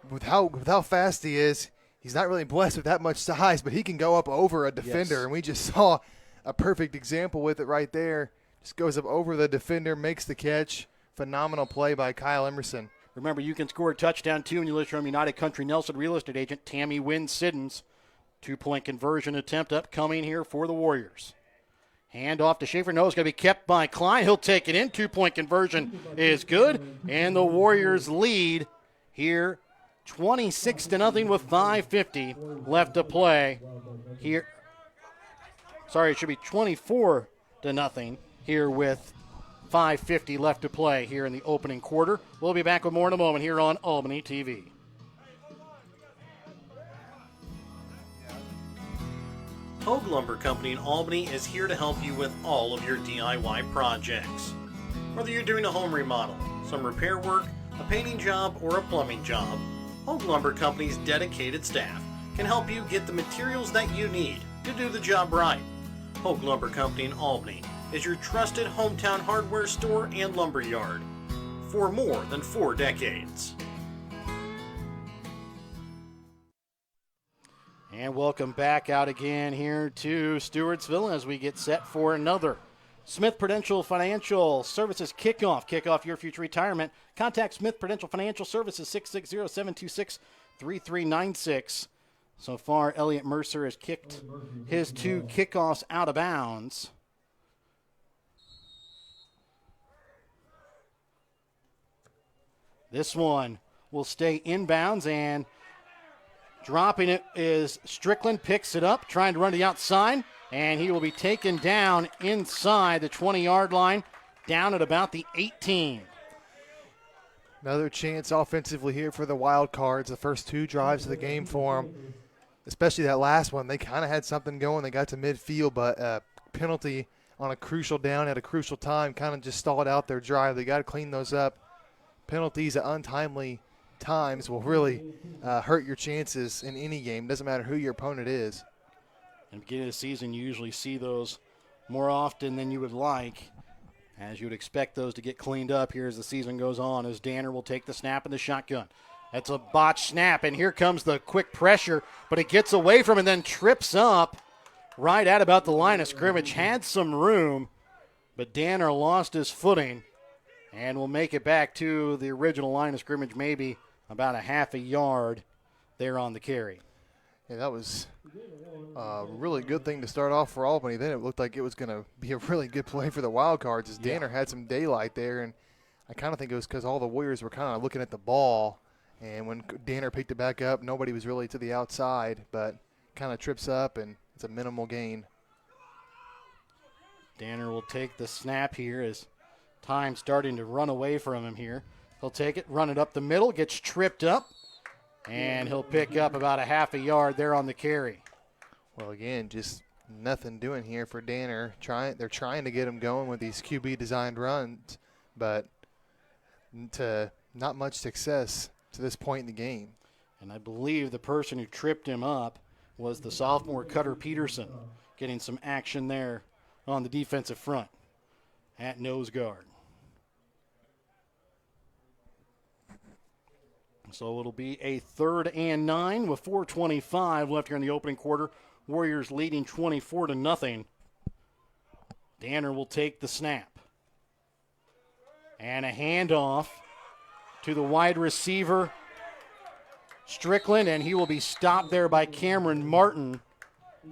with how fast he is, he's not really blessed with that much size, but he can go up over a defender, and we just saw a perfect example with it right there. Just goes up over the defender, makes the catch. Phenomenal play by Kyle Emerson. Remember, you can score a touchdown, too, when you list from United Country Nelson real estate agent Tammy Wynn Siddons. 2-point conversion attempt upcoming here for the Warriors. Hand off to Schaefer. No, it's going to be kept by Klein. He'll take it in. 2-point conversion is good. And the Warriors lead here 26-0 with 5:50 left to play here. Sorry, it should be 24-0 here with 5:50 left to play here in the opening quarter. We'll be back with more in a moment here on Albany TV. Hogue Lumber Company in Albany is here to help you with all of your DIY projects. Whether you're doing a home remodel, some repair work, a painting job, or a plumbing job, Hogue Lumber Company's dedicated staff can help you get the materials that you need to do the job right. Hogue Lumber Company in Albany is your trusted hometown hardware store and lumber yard for more than 4 decades. And welcome back out again here to Stewartsville as we get set for another Smith Prudential Financial Services kickoff. Kick off your future retirement. Contact Smith Prudential Financial Services, 660-726-3396. So far, Elliott Mercer has kicked his 2 kickoffs out of bounds. This one will stay inbounds, and dropping it is Strickland. Picks it up, trying to run to the outside, and he will be taken down inside the 20-yard line, down at about the 18. Another chance offensively here for the Wild Cards. The first 2 drives of the game for them, especially that last one. They kind of had something going. They got to midfield, but penalty on a crucial down at a crucial time kind of just stalled out their drive. They got to clean those up. Penalties at untimely times will really hurt your chances in any game. Doesn't matter who your opponent is. In the beginning of the season, you usually see those more often than you would like, as you would expect those to get cleaned up here as the season goes on, as Danner will take the snap in the shotgun. That's a botched snap, and here comes the quick pressure, but it gets away from and then trips up right at about the line of scrimmage. Had some room, but Danner lost his footing and will make it back to the original line of scrimmage, maybe about a half a yard there on the carry. Yeah, that was a really good thing to start off for Albany. Then it looked like it was going to be a really good play for the Wild Cards as Danner had some daylight there. And I kind of think it was because all the Warriors were kind of looking at the ball. And when Danner picked it back up, nobody was really to the outside, but kind of trips up, and it's a minimal gain. Danner will take the snap here as time starting to run away from him here. He'll take it, run it up the middle, gets tripped up, and he'll pick up about a half a yard there on the carry. Well, again, just nothing doing here for Danner. They're trying to get him going with these QB-designed runs, but to not much success to this point in the game. And I believe the person who tripped him up was the sophomore Cutter Peterson, getting some action there on the defensive front at nose guard. So it'll be a 3rd and 9 with 4:25 left here in the opening quarter. Warriors leading 24-0. Danner will take the snap. And a handoff to the wide receiver, Strickland, and he will be stopped there by Cameron Martin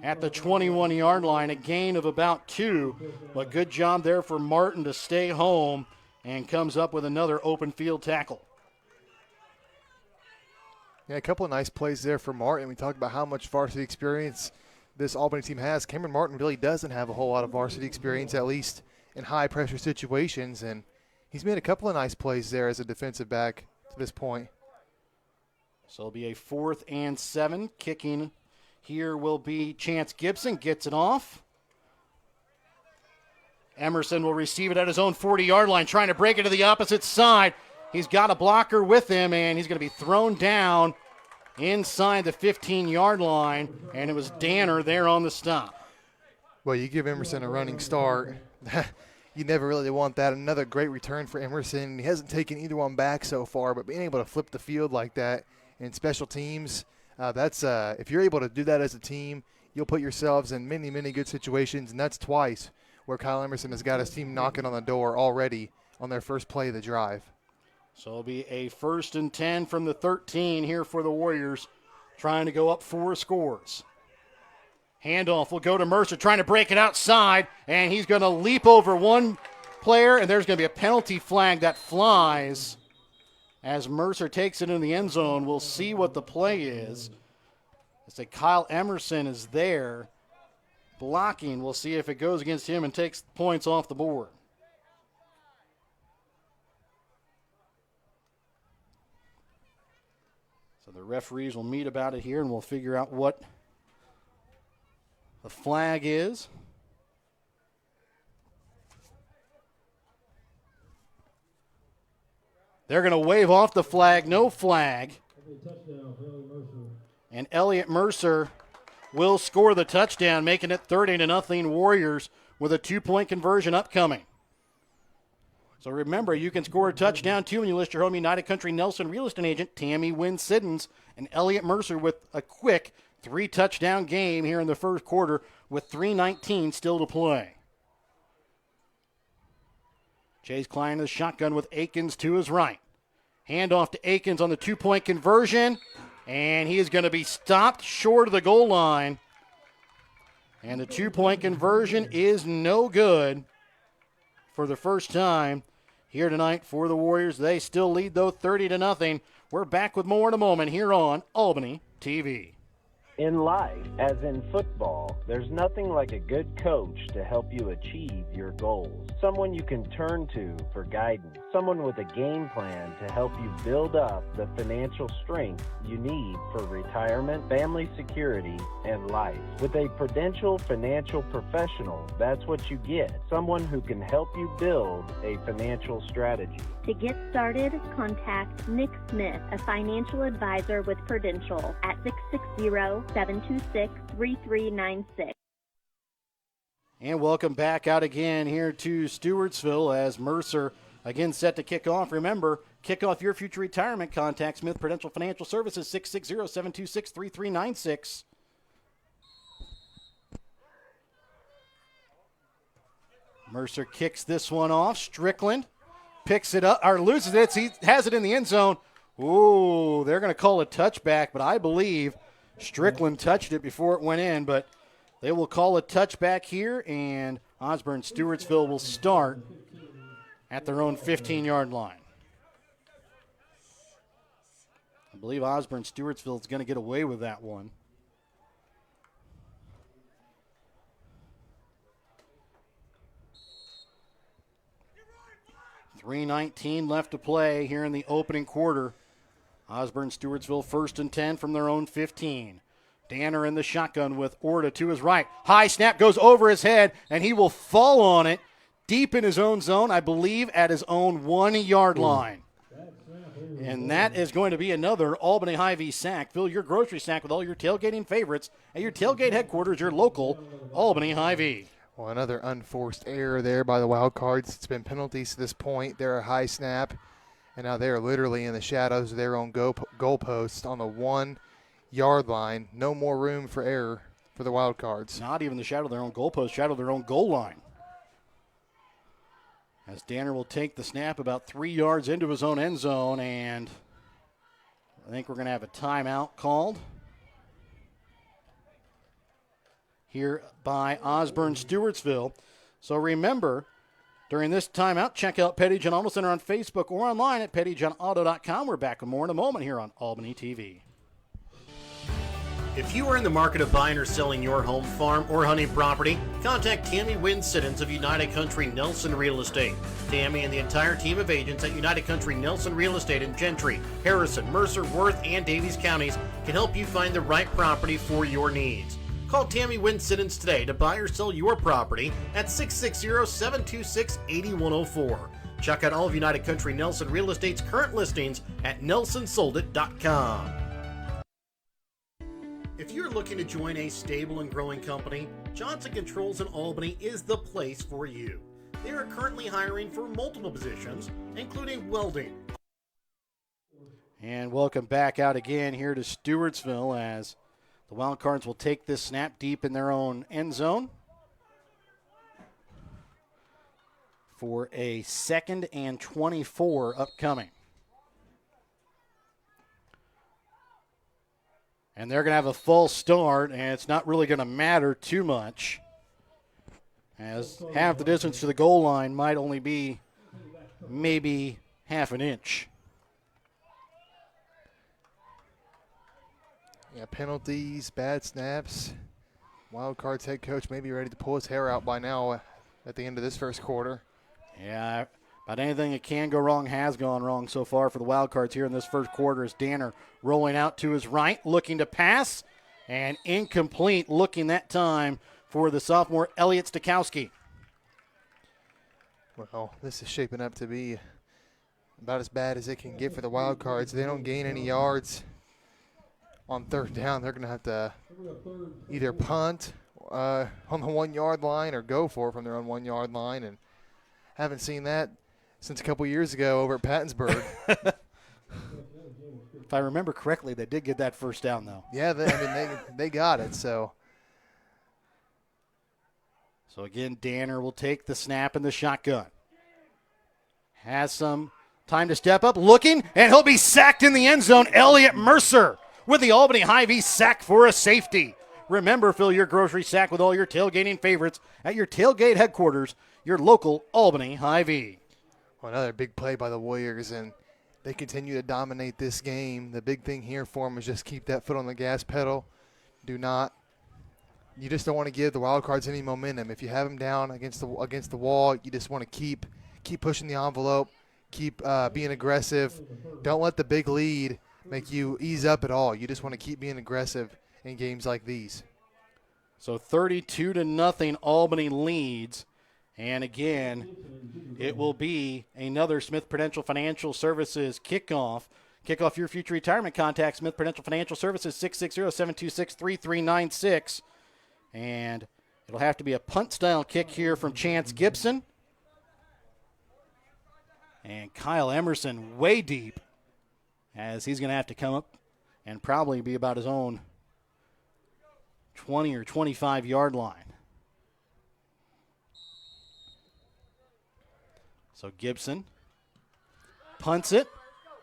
at the 21-yard line, a gain of about 2. But good job there for Martin to stay home and comes up with another open field tackle. Yeah, a couple of nice plays there for Martin. We talked about how much varsity experience this Albany team has. Cameron Martin really doesn't have a whole lot of varsity experience, at least in high-pressure situations, and he's made a couple of nice plays there as a defensive back to this point. So it'll be a 4th and 7. Kicking here will be Chance Gibson. Gets it off. Emerson will receive it at his own 40-yard line, trying to break it to the opposite side. He's got a blocker with him, and he's going to be thrown down inside the 15-yard line, and it was Danner there on the stop. Well, you give Emerson a running start. You never really want that. Another great return for Emerson. He hasn't taken either one back so far, but being able to flip the field like that in special teams, if you're able to do that as a team, you'll put yourselves in many, many good situations, and that's twice where Kyle Emerson has got his team knocking on the door already on their first play of the drive. So it'll be a 1st and 10 from the 13 here for the Warriors, trying to go up 4 scores. Handoff will go to Mercer, trying to break it outside, and he's going to leap over one player, and there's going to be a penalty flag that flies as Mercer takes it in the end zone. We'll see what the play is. It's like Kyle Emerson is there blocking. We'll see if it goes against him and takes points off the board. So the referees will meet about it here, and we'll figure out what the flag is. They're going to wave off the flag, no flag. And Elliott Mercer will score the touchdown, making it 30-0 Warriors with a 2-point conversion upcoming. So remember, you can score a touchdown too when you list your home United Country Nelson real estate agent, Tammy Wynn Siddons, and Elliott Mercer with a quick 3-touchdown game here in the first quarter with 3:19 still to play. Chase Klein in the shotgun with Akins to his right. Handoff to Akins on the 2-point conversion, and he is going to be stopped short of the goal line. And the 2-point conversion is no good for the first time here tonight for the Warriors. They still lead, though, 30-0. We're back with more in a moment here on Albany TV. In life, as in football, there's nothing like a good coach to help you achieve your goals. Someone you can turn to for guidance. Someone with a game plan to help you build up the financial strength you need for retirement, family security, and life. With a Prudential financial professional, that's what you get. Someone who can help you build a financial strategy. To get started, contact Nick Smith, a financial advisor with Prudential at 660-726-3396. And welcome back out again here to Stewartsville as Mercer again set to kick off. Remember, kick off your future retirement. Contact Smith Prudential Financial Services, 660-726-3396. Mercer kicks this one off. Strickland picks it up, or loses it. He has it in the end zone. Ooh, they're going to call a touchback, but I believe Strickland touched it before it went in, but they will call a touchback here, and Osborn Stewartsville will start at their own 15-yard line. I believe Osborn Stewartsville is going to get away with that one. .3:19 left to play here in the opening quarter. Osborn Stewartsville 1st and 10 from their own 15. Danner in the shotgun with Orta to his right. High snap goes over his head, and he will fall on it deep in his own zone, I believe at his own 1-yard line. And that is going to be another Albany Hy-Vee sack. Fill your grocery sack with all your tailgating favorites at your tailgate headquarters, your local Albany Hy-Vee. Well, another unforced error there by the Wildcards. It's been penalties to this point. They're a high snap, and now they're literally in the shadows of their own goalpost on the 1-yard line. No more room for error for the Wildcards. Not even the shadow of their own goalpost, shadow of their own goal line. As Danner will take the snap about 3 yards into his own end zone, and I think we're going to have a timeout called here by Osborn Stewartsville. So remember, during this timeout, check out Petty John Auto Center on Facebook or online at pettyjohnauto.com. We're back with more in a moment here on Albany TV. If you are in the market of buying or selling your home, farm, or hunting property, contact Tammy Wynn Siddons of United Country Nelson Real Estate. Tammy and the entire team of agents at United Country Nelson Real Estate in Gentry, Harrison, Mercer, Worth, and Davies counties can help you find the right property for your needs. Call Tammy Wynn Siddons today to buy or sell your property at 660-726-8104. Check out all of United Country Nelson Real Estate's current listings at nelsonsoldit.com. If you're looking to join a stable and growing company, Johnson Controls in Albany is the place for you. They are currently hiring for multiple positions, including welding. And welcome back out again here to Stewartsville as the Wildcards will take this snap deep in their own end zone for a 2nd and 24 upcoming. And they're going to have a false start, and it's not really going to matter too much, as half the distance to the goal line might only be maybe half an inch. Yeah, penalties, bad snaps. Wildcards head coach may be ready to pull his hair out by now at the end of this first quarter. Yeah, about anything that can go wrong has gone wrong so far for the Wildcards here in this first quarter as Danner rolling out to his right, looking to pass, and incomplete looking that time for the sophomore Elliot Stakowski. Well, this is shaping up to be about as bad as it can get for the Wildcards. They don't gain any yards on 3rd down. They're going to have to either punt on the 1-yard line or go for it from their own 1-yard line, and haven't seen that since a couple years ago over at Pattonsburg. If I remember correctly, they did get that first down, though. Yeah, they got it. So again, Danner will take the snap in the shotgun. Has some time to step up, looking, and he'll be sacked in the end zone. Elliot Mercer with the Albany Hy-Vee sack for a safety. Remember, fill your grocery sack with all your tailgating favorites at your tailgate headquarters, your local Albany Hy-Vee. Well, another big play by the Warriors, and they continue to dominate this game. The big thing here for them is just keep that foot on the gas pedal. do not. You just don't want to give the Wildcards any momentum. If you have them down against the wall, you just want to keep pushing the envelope, keep being aggressive. Don't let the big lead make you ease up at all. You just want to keep being aggressive in games like these. So 32-0 Albany leads. And again, it will be another Smith Prudential Financial Services kickoff. Kick off your future retirement. Contact Smith Prudential Financial Services 660-726-3396. And it'll have to be a punt-style kick here from Chance Gibson. And Kyle Emerson way deep, as he's going to have to come up and probably be about his own 20 or 25-yard line. So Gibson punts it,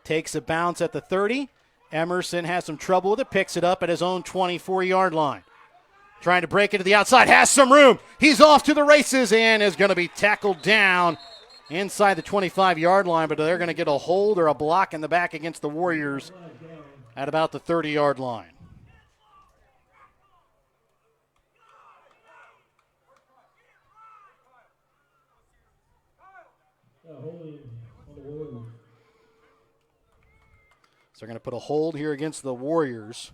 takes a bounce at the 30. Emerson has some trouble with it, picks it up at his own 24-yard line. Trying to break it to the outside, has some room. He's off to the races and is going to be tackled down inside the 25-yard line, but they're going to get a hold or a block in the back against the Warriors at about the 30-yard line. So they're going to put a hold here against the Warriors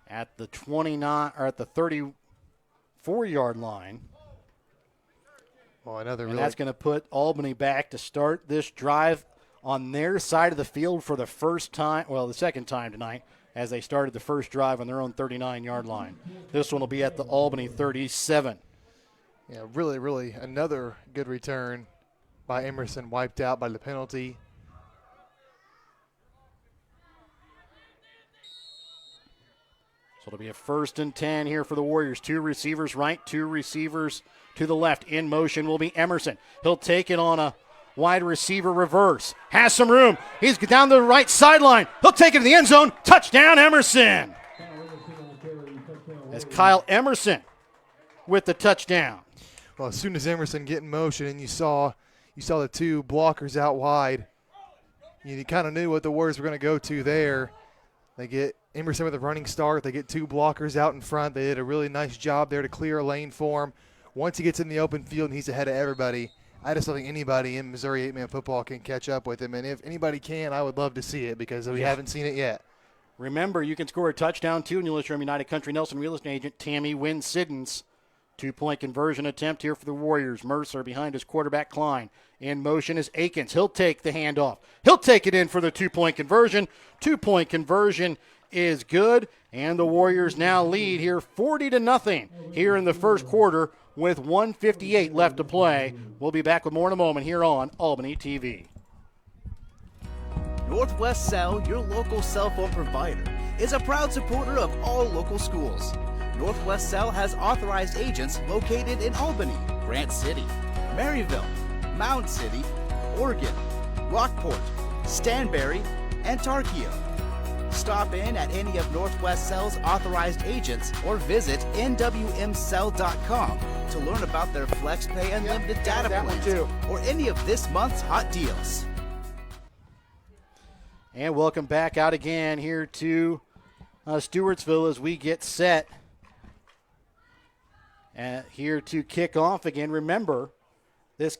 at the 29 or at the 34-yard line. Well, and that's going to put Albany back to start this drive on their side of the field for the first time, well, the second time tonight, as they started the first drive on their own 39-yard line. This one will be at the Albany 37. Yeah, really another good return by Emerson, wiped out by the penalty. So it'll be a 1st and 10 here for the Warriors. 2 receivers right, 2 receivers to the left. In motion will be Emerson. He'll take it on a wide receiver reverse. Has some room. He's down the right sideline. He'll take it to the end zone. Touchdown, Emerson. As Kyle Emerson with the touchdown. Well, as soon as Emerson get in motion and you saw the 2 blockers out wide, you kind of knew what the Warriors were going to go to there. They get Emerson with a running start. They get 2 blockers out in front. They did a really nice job there to clear a lane for him. Once he gets in the open field and he's ahead of everybody, I just don't think anybody in Missouri 8-man football can catch up with him. And if anybody can, I would love to see it because we haven't seen it yet. Remember, you can score a touchdown, too, and you'll listen to United Country Nelson real estate agent Tammy Wynn Siddons. 2-point conversion attempt here for the Warriors. Mercer behind his quarterback, Klein. In motion is Akins. He'll take the handoff. He'll take it in for the 2-point conversion. 2-point conversion is good, and the Warriors now lead here 40-0 here in the first quarter with 1:58 left to play. We'll be back with more in a moment here on Albany TV. Northwest Cell, your local cell phone provider, is a proud supporter of all local schools. Northwest Cell has authorized agents located in Albany, Grant City, Maryville, Mound City, Oregon, Rockport, Stanberry, and Tarkio. Stop in at any of Northwest Cell's authorized agents or visit nwmcell.com to learn about their FlexPay unlimited data plans or any of this month's hot deals. And welcome back out again here to Stewartsville as we get set here to kick off again. Remember, this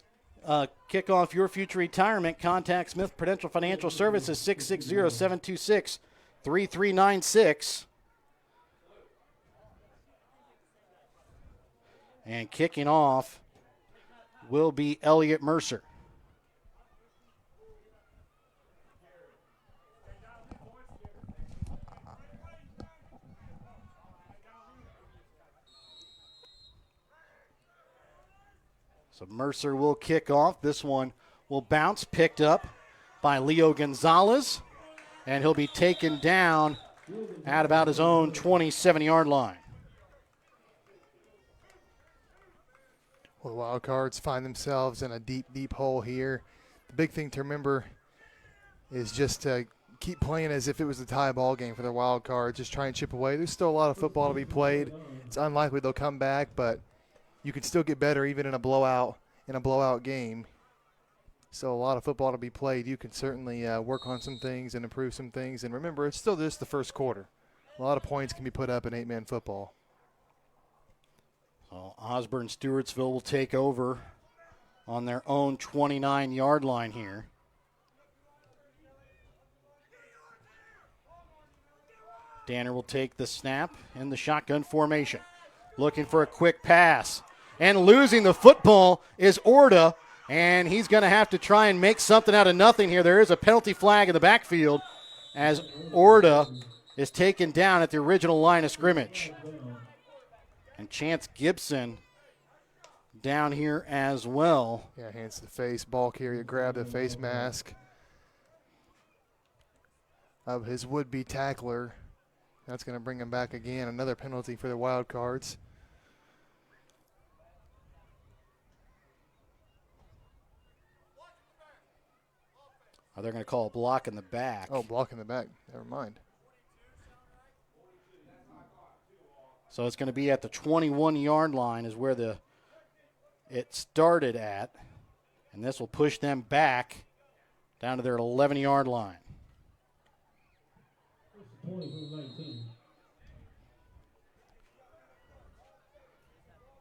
kick off your future retirement. Contact Smith Prudential Financial Services 660-726-3396. And kicking off will be Elliot Mercer. So Mercer will kick off. This one will bounce, picked up by Leo Gonzalez, and he'll be taken down at about his own 27-yard line. Well, the Wildcards find themselves in a deep hole here. The big thing to remember is just to keep playing as if it was a tie ball game for the Wildcards. Just try and chip away. There's still a lot of football to be played. It's unlikely they'll come back, but you can still get better even in a blowout game. So a lot of football to be played. You can certainly work on some things and improve some things. And remember, it's still just the first quarter. A lot of points can be put up in 8-man football. So Osborn Stewartsville will take over on their own 29-yard line here. Danner will take the snap in the shotgun formation. Looking for a quick pass. And losing the football is Orta, and he's going to have to try and make something out of nothing here. There is a penalty flag in the backfield as Orta is taken down at the original line of scrimmage. And Chance Gibson down here as well. Yeah, hands to the face. Ball carrier grabbed the face mask of his would-be tackler. That's going to bring him back again. Another penalty for the Wildcards. Oh, they're going to call a block in the back. Oh, block in the back. Never mind. So it's going to be at the 21-yard line is where it started at. And this will push them back down to their 11-yard line.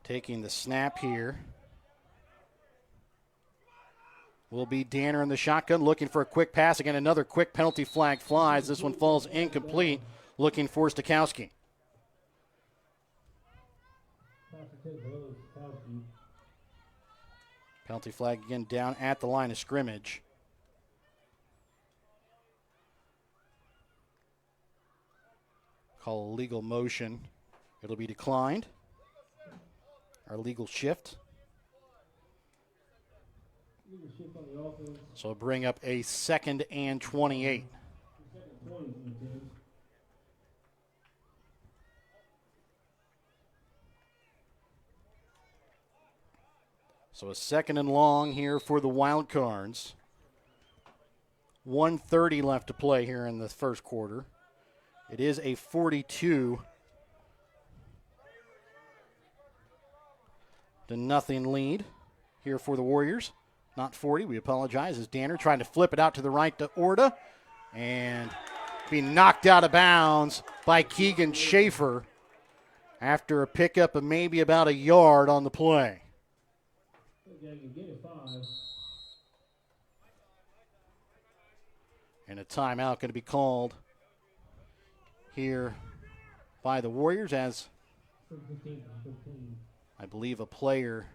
Taking the snap here will be Danner in the shotgun, looking for a quick pass. Again, another quick penalty flag flies. This one falls incomplete, looking for Stokowski. Penalty flag again down at the line of scrimmage. Call a legal motion. It'll be declined. Our legal shift. So bring up a 2nd and 28. So a 2nd and long here for the Wildcards. 1:30 left to play here in the first quarter. It is a 42-0 lead here for the Warriors. Not 40, we apologize, as Danner trying to flip it out to the right to Orta and being knocked out of bounds by Keegan Schaefer after a pickup of maybe about a yard on the play. And a timeout going to be called here by the Warriors as I believe a player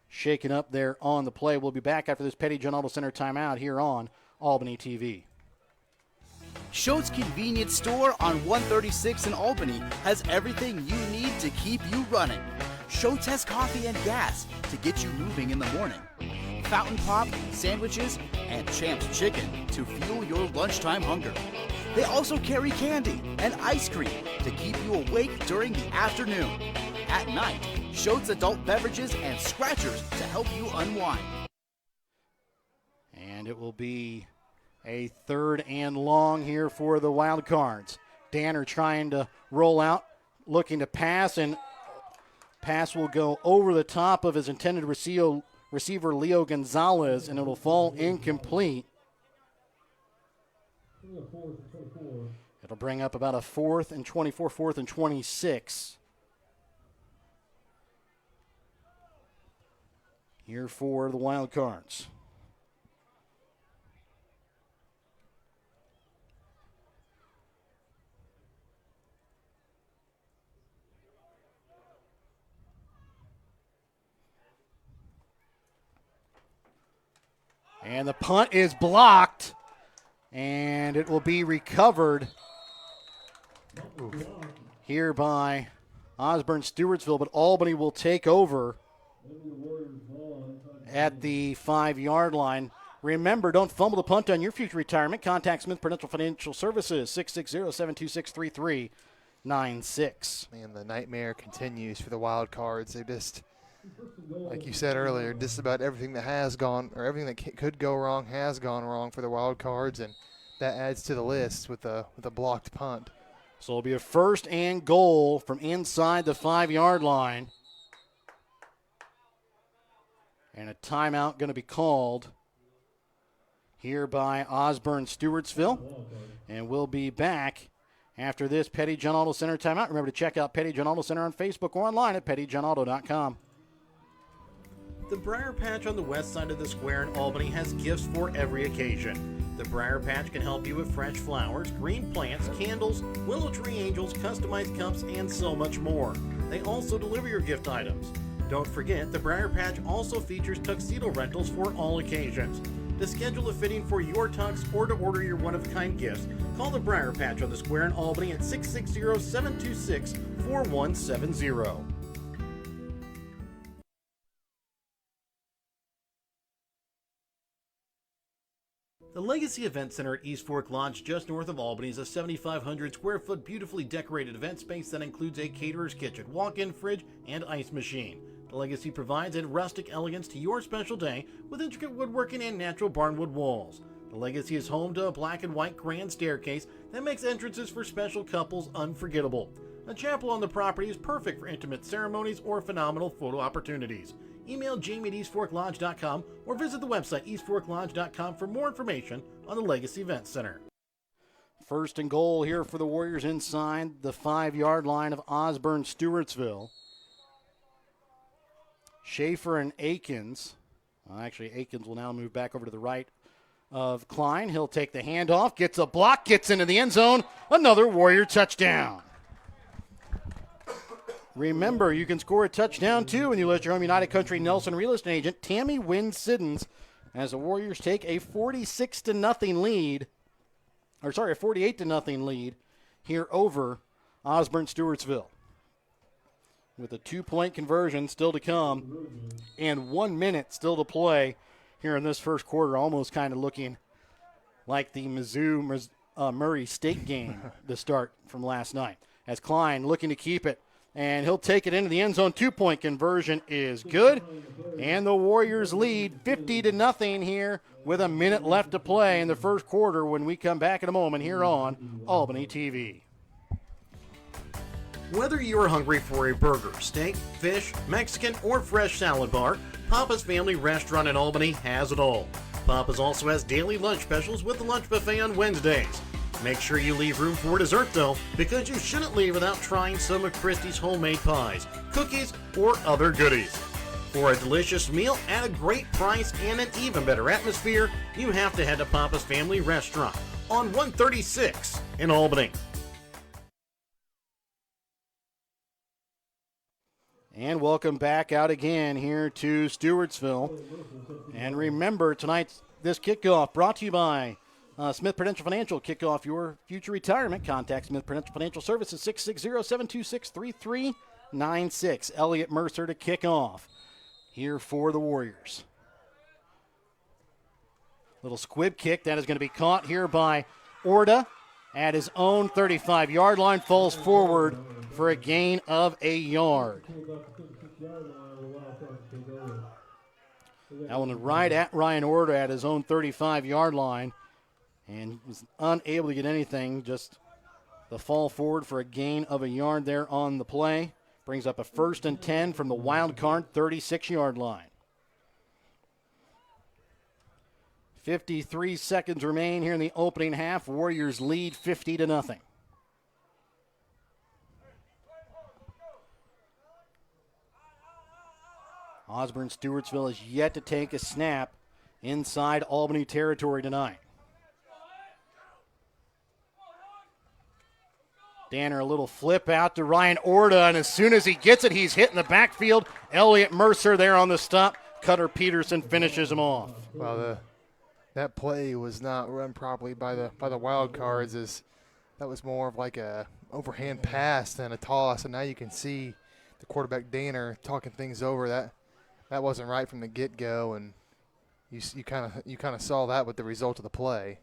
shaken up there on the play. We'll be back after this Petty John Auto Center timeout here on Albany TV. Schultz Convenience Store on 136 in Albany has everything you need to keep you running. Schultz has coffee and gas to get you moving in the morning. Fountain Pop, sandwiches, and Champ's Chicken to fuel your lunchtime hunger. They also carry candy and ice cream to keep you awake during the afternoon. At night, Schultz adult beverages and scratchers to help you unwind. And it will be a 3rd and long here for the Wildcards. Danner trying to roll out, looking to pass, and pass will go over the top of his intended receiver Leo Gonzalez, and it'll fall incomplete. It'll bring up about a 4th and 24, 4th and 26. Here for the Wildcards. And the punt is blocked, and it will be recovered here by Osborn Stewartsville, but Albany will take over at the 5-yard line. Remember, don't fumble the punt on your future retirement. Contact Smith Prudential Financial Services, 660-726-3396. Man, the nightmare continues for the Wildcards. They just, like you said earlier, just about everything that has gone, or everything that could go wrong has gone wrong for the Wildcards, and that adds to the list with a blocked punt. So it'll be a 1st and goal from inside the 5-yard line. And a timeout going to be called here by Osborn Stewartsville. And we'll be back after this Petty John Auto Center timeout. Remember to check out Petty John Auto Center on Facebook or online at pettyjohnauto.com. The Briar Patch on the west side of the square in Albany has gifts for every occasion. The Briar Patch can help you with fresh flowers, green plants, candles, willow tree angels, customized cups, and so much more. They also deliver your gift items. Don't forget, the Briar Patch also features tuxedo rentals for all occasions. To schedule a fitting for your tux or to order your one-of-a-kind gifts, call the Briar Patch on the square in Albany at 660-726-4170. The Legacy Event Center at East Fork Lodge, just north of Albany, is a 7,500 square foot beautifully decorated event space that includes a caterer's kitchen, walk-in fridge, and ice machine. The Legacy provides a rustic elegance to your special day with intricate woodworking and natural barnwood walls. The Legacy is home to a black and white grand staircase that makes entrances for special couples unforgettable. A chapel on the property is perfect for intimate ceremonies or phenomenal photo opportunities. Email Jamie at eastforklodge.com or visit the website eastforklodge.com for more information on the Legacy Event Center. First and goal here for the Warriors inside the 5-yard line of Osborn, Stewartsville. Schaefer and Akins. Actually, Akins will now move back over to the right of Klein. He'll take the handoff, gets a block, gets into the end zone. Another Warrior touchdown. Remember, you can score a touchdown, too, when you let your home United Country Nelson real estate agent, Tammy Wynn Siddons, as the Warriors take a 46-0 lead, or sorry, a 48-0 lead here over Osborn Stewartsville. With a 2-point conversion still to come and 1 minute still to play here in this first quarter, almost kind of looking like the Mizzou Murray State game to start from last night. As Klein looking to keep it, and he'll take it into the end zone. 2-point conversion is good. And the Warriors lead 50-0 here with a minute left to play in the first quarter when we come back in a moment here on Albany TV. Whether you are hungry for a burger, steak, fish, Mexican, or fresh salad bar, Papa's Family Restaurant in Albany has it all. Papa's also has daily lunch specials with the lunch buffet on Wednesdays. Make sure you leave room for dessert, though, because you shouldn't leave without trying some of Christie's homemade pies, cookies, or other goodies. For a delicious meal at a great price and an even better atmosphere, you have to head to Papa's Family Restaurant on 136 in Albany. And welcome back out again here to Stewartsville. And remember, this kickoff brought to you by Smith Prudential Financial. Kick off your future retirement. Contact Smith Prudential Financial Services, 660-726-3396. Elliott Mercer to kick off here for the Warriors. Little squib kick that is going to be caught here by Orta at his own 35-yard line. Falls forward for a gain of a yard. That one right at Ryan Orta at his own 35-yard line. And was unable to get anything, just the fall forward for a gain of a yard there on the play. Brings up a 1st and 10 from the wild card 36-yard line. 53 seconds remain here in the opening half. Warriors lead 50-0. Osborn Stewartsville is yet to take a snap inside Albany territory tonight. Danner, a little flip out to Ryan Orta, and as soon as he gets it, he's hit in the backfield. Elliott Mercer there on the stop. Cutter Peterson finishes him off. Well, that play was not run properly by the wild cards. That was more of like a overhand pass than a toss, and now you can see the quarterback Danner talking things over. That wasn't right from the get-go, and you kind of saw that with the result of the play.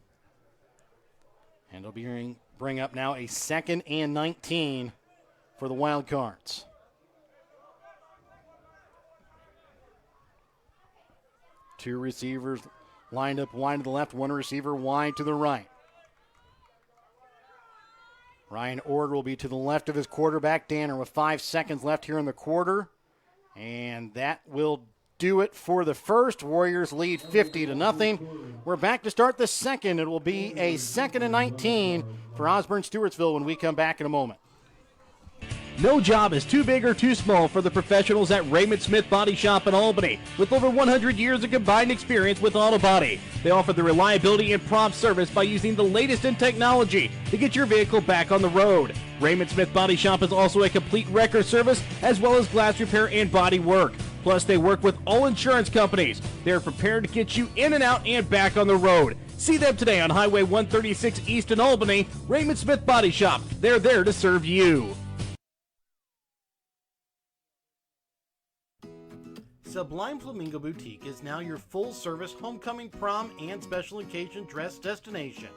And it'll bring up now a 2nd and 19 for the Wild Cards. Two receivers lined up wide to the left, one receiver wide to the right. Ryan Orta will be to the left of his quarterback, Danner, with 5 seconds left here in the quarter. And that will do it for the first. Warriors lead 50-0. We're back to start the second. It will be a 2nd and 19 for Osborn Stewartsville when we come back in a moment. No job is too big or too small for the professionals at Raymond Smith Body Shop in Albany. With over 100 years of combined experience with auto body, they offer the reliability and prompt service by using the latest in technology to get your vehicle back on the road. Raymond Smith Body Shop is also a complete wrecker service as well as glass repair and body work. Plus, they work with all insurance companies. They're prepared to get you in and out and back on the road. See them today on Highway 136 East in Albany. Raymond Smith Body Shop. They're there to serve you. Sublime Flamingo Boutique is now your full-service homecoming, prom, and special occasion dress destination.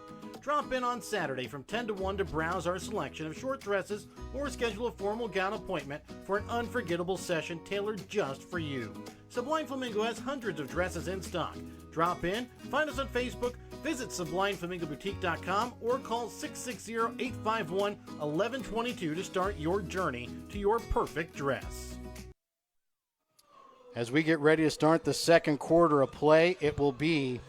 Drop in on Saturday from 10 to 1 to browse our selection of short dresses or schedule a formal gown appointment for an unforgettable session tailored just for you. Sublime Flamingo has hundreds of dresses in stock. Drop in, find us on Facebook, visit SublimeFlamingoBoutique.com or call 660-851-1122 to start your journey to your perfect dress. As we get ready to start the second quarter of play, it will be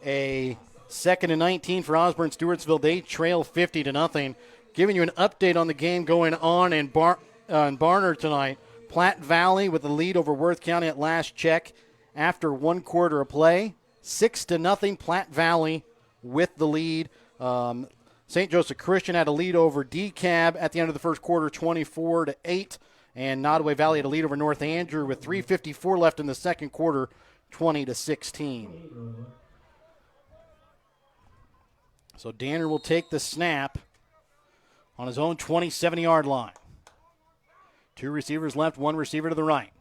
a 2nd and 19 for Osborn Stewartsville. They trail 50-0. Giving you an update on the game going on in Barnard tonight. Platte Valley with the lead over Worth County at last check after one quarter of play. 6-0 Platte Valley with the lead. St. Joseph Christian had a lead over DeKalb at the end of the first quarter, 24-8. And Nottoway Valley had a lead over North Andrew with 3:54 left in the second quarter, 20-16. So Danner will take the snap on his own 27-yard line. Two receivers left, one receiver to the right.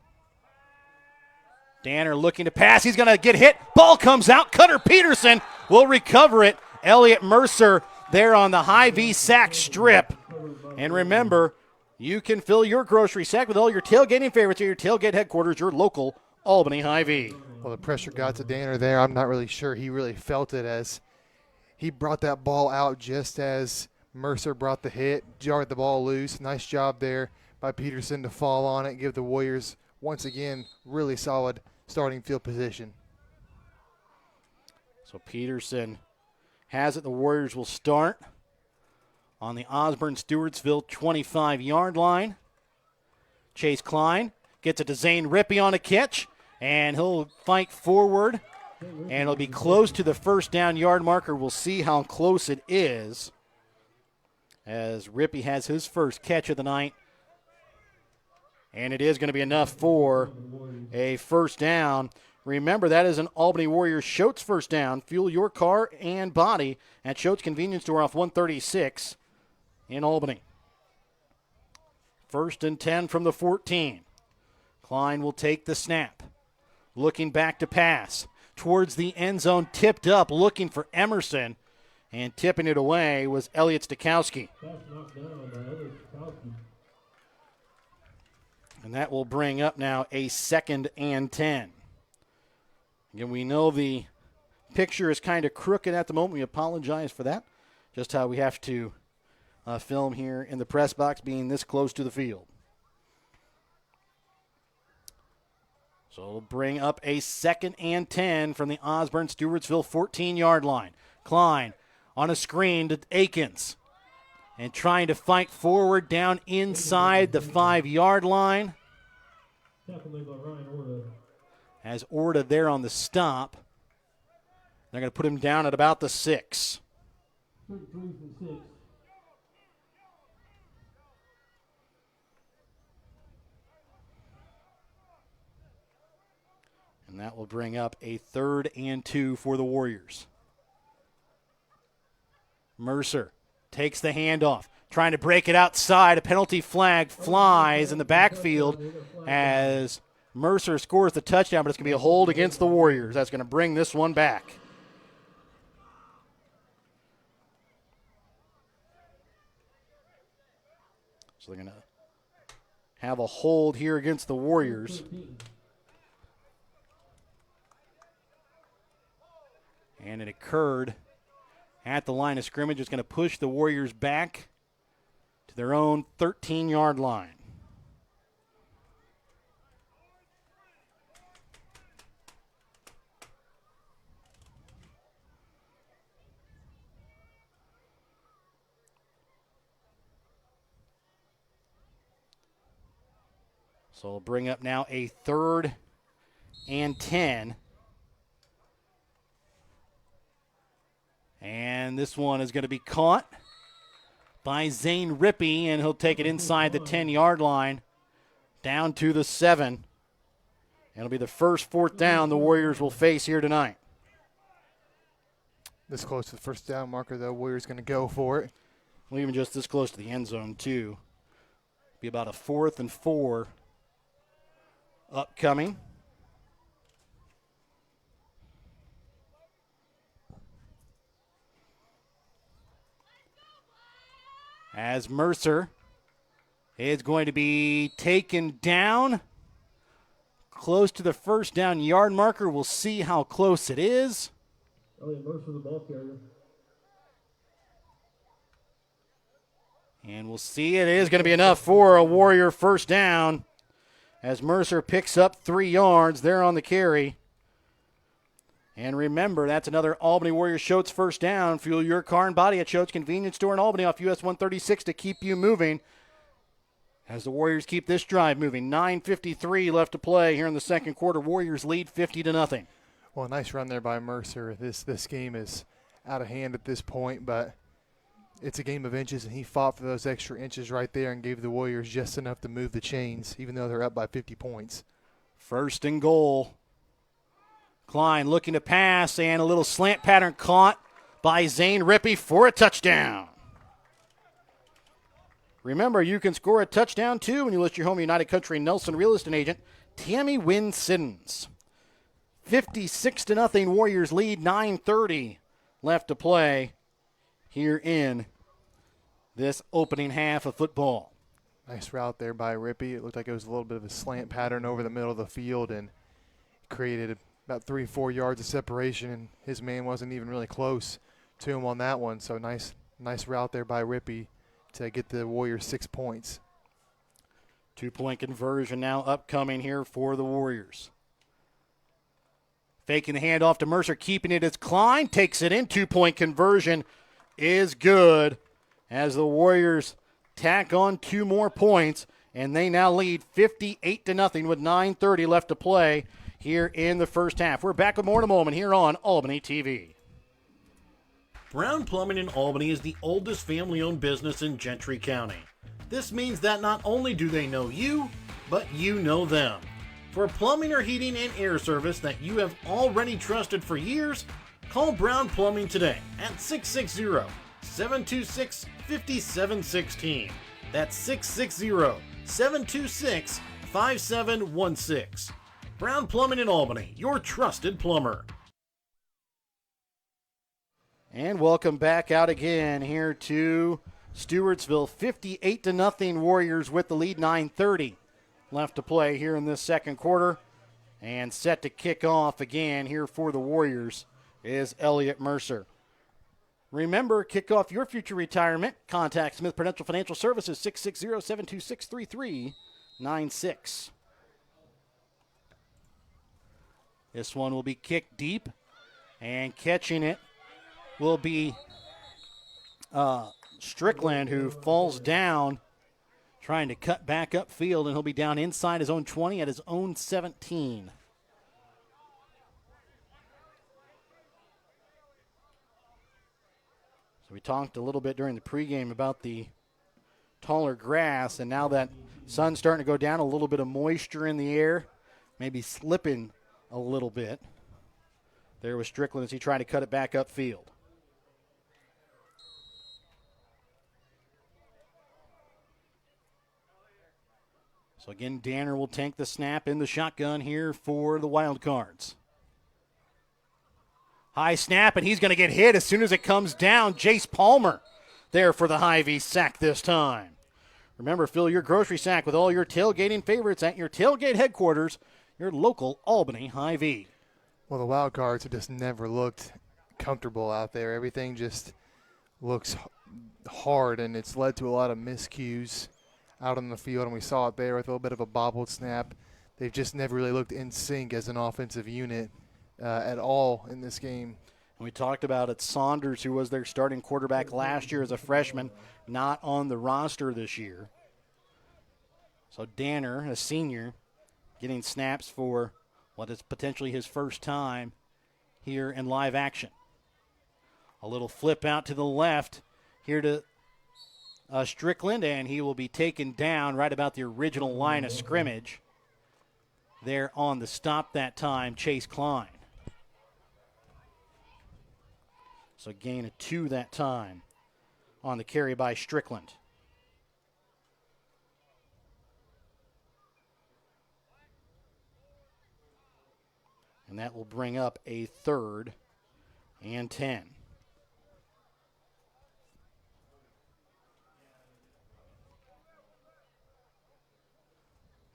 Danner looking to pass. He's going to get hit. Ball comes out. Cutter Peterson will recover it. Elliott Mercer there on the high V sack strip. And remember, you can fill your grocery sack with all your tailgating favorites at your tailgate headquarters, your local Albany Hy-Vee. Well, the pressure got to Danner there. I'm not really sure he really felt it as he brought that ball out just as Mercer brought the hit, jarred the ball loose. Nice job there by Peterson to fall on it, give the Warriors, once again, really solid starting field position. So Peterson has it. The Warriors will start on the Osborn Stewartsville 25-yard line. Chase Klein gets it to Zane Rippey on a catch, and he'll fight forward, and it'll be close to the first down yard marker. We'll see how close it is as Rippey has his first catch of the night, and it is going to be enough for a first down. Remember, that is an Albany Warriors Schultz first down. Fuel your car and body at Schultz Convenience Store off 136 in Albany. 1st and 10 from the 14. Klein will take the snap. Looking back to pass. Towards the end zone, tipped up, looking for Emerson. And tipping it away was Elliott Stakowski. And that will bring up now a 2nd and 10. Again, we know the picture is kind of crooked at the moment. We apologize for that. Just how we have to film here in the press box, being this close to the field. So it'll bring up a 2nd and 10 from the Osborn Stewartsville 14-yard line. Klein on a screen to Akins. And trying to fight forward down inside the 5-yard line. Has Orta there on the stop. They're going to put him down at about the 6. And that will bring up a 3rd and 2 for the Warriors. Mercer takes the handoff, trying to break it outside. A penalty flag flies in the backfield as Mercer scores the touchdown, but it's going to be a hold against the Warriors. That's going to bring this one back. So they're going to have a hold here against the Warriors. And it occurred at the line of scrimmage. It's going to push the Warriors back to their own 13-yard line. So we'll bring up now a 3rd and 10. And this one is going to be caught by Zane Rippey, and he'll take it inside the 10-yard line down to the 7. It'll be the first 4th down the Warriors will face here tonight. This close to the first down marker, though, Warriors going to go for it. Well, even just this close to the end zone, too. Be about a 4th and 4 upcoming. As Mercer is going to be taken down close to the first down yard marker. We'll see how close it is. Elliot Mercer, the ball carrier. And we'll see, it is going to be enough for a Warrior first down as Mercer picks up 3 yards there on the carry. And remember, that's another Albany Warriors Schultz first down. Fuel your car and body at Schultz Convenience Store in Albany off US 136 to keep you moving as the Warriors keep this drive moving. 9:53 left to play here in the second quarter. Warriors lead 50-0. Well, nice run there by Mercer. This game is out of hand at this point, but it's a game of inches, and he fought for those extra inches right there and gave the Warriors just enough to move the chains, even though they're up by 50 points. First and goal. Klein looking to pass, and a little slant pattern caught by Zane Rippey for a touchdown. Remember, you can score a touchdown, too, when you list your home United Country Nelson real estate agent, Tammy Wynn Siddons. 56-0 Warriors lead, 9:30 left to play here in this opening half of football. Nice route there by Rippey. It looked like it was a little bit of a slant pattern over the middle of the field and created about 3-4 yards of separation, and his man wasn't even really close to him on that one. So nice route there by Rippey to get the Warriors 6 points. 2-point conversion now upcoming here for the Warriors. Faking the handoff to Mercer, keeping it as Klein takes it in. 2-point conversion is good as the Warriors tack on 2 more points, and they now lead 58-0 with 9:30 left to play here in the first half. We're back with more in a moment here on Albany TV. Brown Plumbing in Albany is the oldest family-owned business in Gentry County. This means that not only do they know you, but you know them. For plumbing or heating and air service that you have already trusted for years, call Brown Plumbing today at 660-726-5716. That's 660-726-5716. Brown Plumbing in Albany, your trusted plumber. And welcome back out again here to Stewartsville. 58-0 Warriors with the lead, 9:30 left to play here in this second quarter. And set to kick off again here for the Warriors is Elliot Mercer. Remember, kick off your future retirement. Contact Smith Prudential Financial Services, 660-726-3396. This one will be kicked deep, and catching it will be Strickland, who falls down trying to cut back upfield, and he'll be down inside his own 20 at his own 17. So we talked a little bit during the pregame about the taller grass, and now that sun's starting to go down, a little bit of moisture in the air, maybe slipping a little bit. There was Strickland as he tried to cut it back upfield. So again, Danner will take the snap in the shotgun here for the Wildcards. High snap, and he's going to get hit as soon as it comes down. Jace Palmer there for the Hy-Vee sack this time. Remember, fill your grocery sack with all your tailgating favorites at your tailgate headquarters, your local Albany Hy-Vee. Well, the Wildcards have just never looked comfortable out there. Everything just looks hard, and it's led to a lot of miscues out on the field, and we saw it there with a little bit of a bobbled snap. They've just never really looked in sync as an offensive unit at all in this game. We talked about it. Saunders, who was their starting quarterback last year as a freshman, not on the roster this year. So Danner, a senior, getting snaps for what is potentially his first time here in live action. A little flip out to the left here to Strickland, and he will be taken down right about the original line of scrimmage. There on the stop that time, Chase Klein. So gain of 2 that time on the carry by Strickland. And that will bring up a 3rd and 10.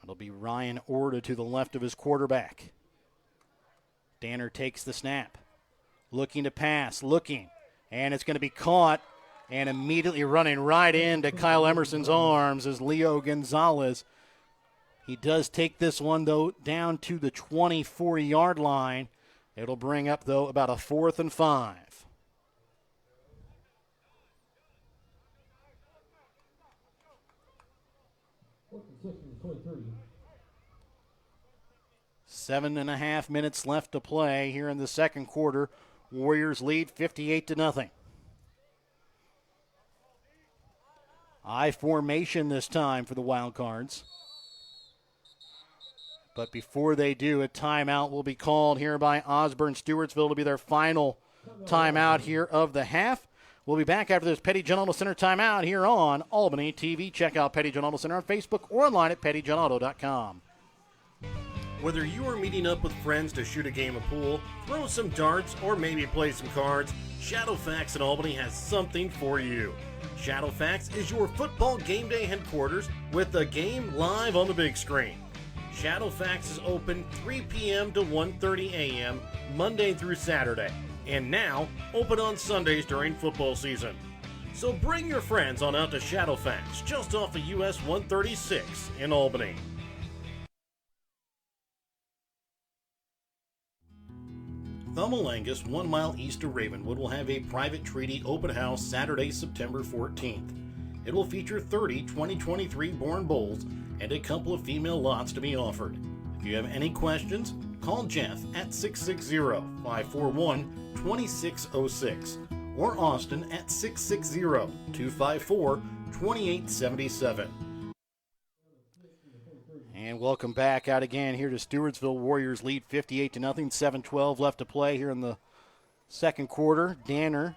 It'll be Ryan Orta to the left of his quarterback. Danner takes the snap. Looking to pass, and it's going to be caught and immediately running right into Kyle Emerson's arms is Leo Gonzalez. He does take this one, though, down to the 24-yard line. It'll bring up, though, about a 4th and 5. Seven and a half minutes left to play here in the second quarter. Warriors lead 58-0. I formation this time for the Wildcards. But before they do, a timeout will be called here by Osborn. Stewartsville to be their final timeout here of the half. We'll be back after this Petty John Auto Center timeout here on Albany TV. Check out Petty John Auto Center on Facebook or online at pettyjohnauto.com. Whether you are meeting up with friends to shoot a game of pool, throw some darts, or maybe play some cards, Shadowfax in Albany has something for you. Shadowfax is your football game day headquarters with the game live on the big screen. Shadowfax is open 3 p.m. to 1:30 a.m. Monday through Saturday, and now open on Sundays during football season. So bring your friends on out to Shadowfax, just off of US 136 in Albany. Thumbalangus, 1 mile east of Ravenwood, will have a private treaty open house Saturday, September 14th. It will feature 30 2023 born bulls and a couple of female lots to be offered. If you have any questions, call Jeff at 660-541-2606 or Austin at 660-254-2877. And welcome back out again here to Stewartsville. Warriors lead 58-0. 7:12 left to play here in the second quarter. Danner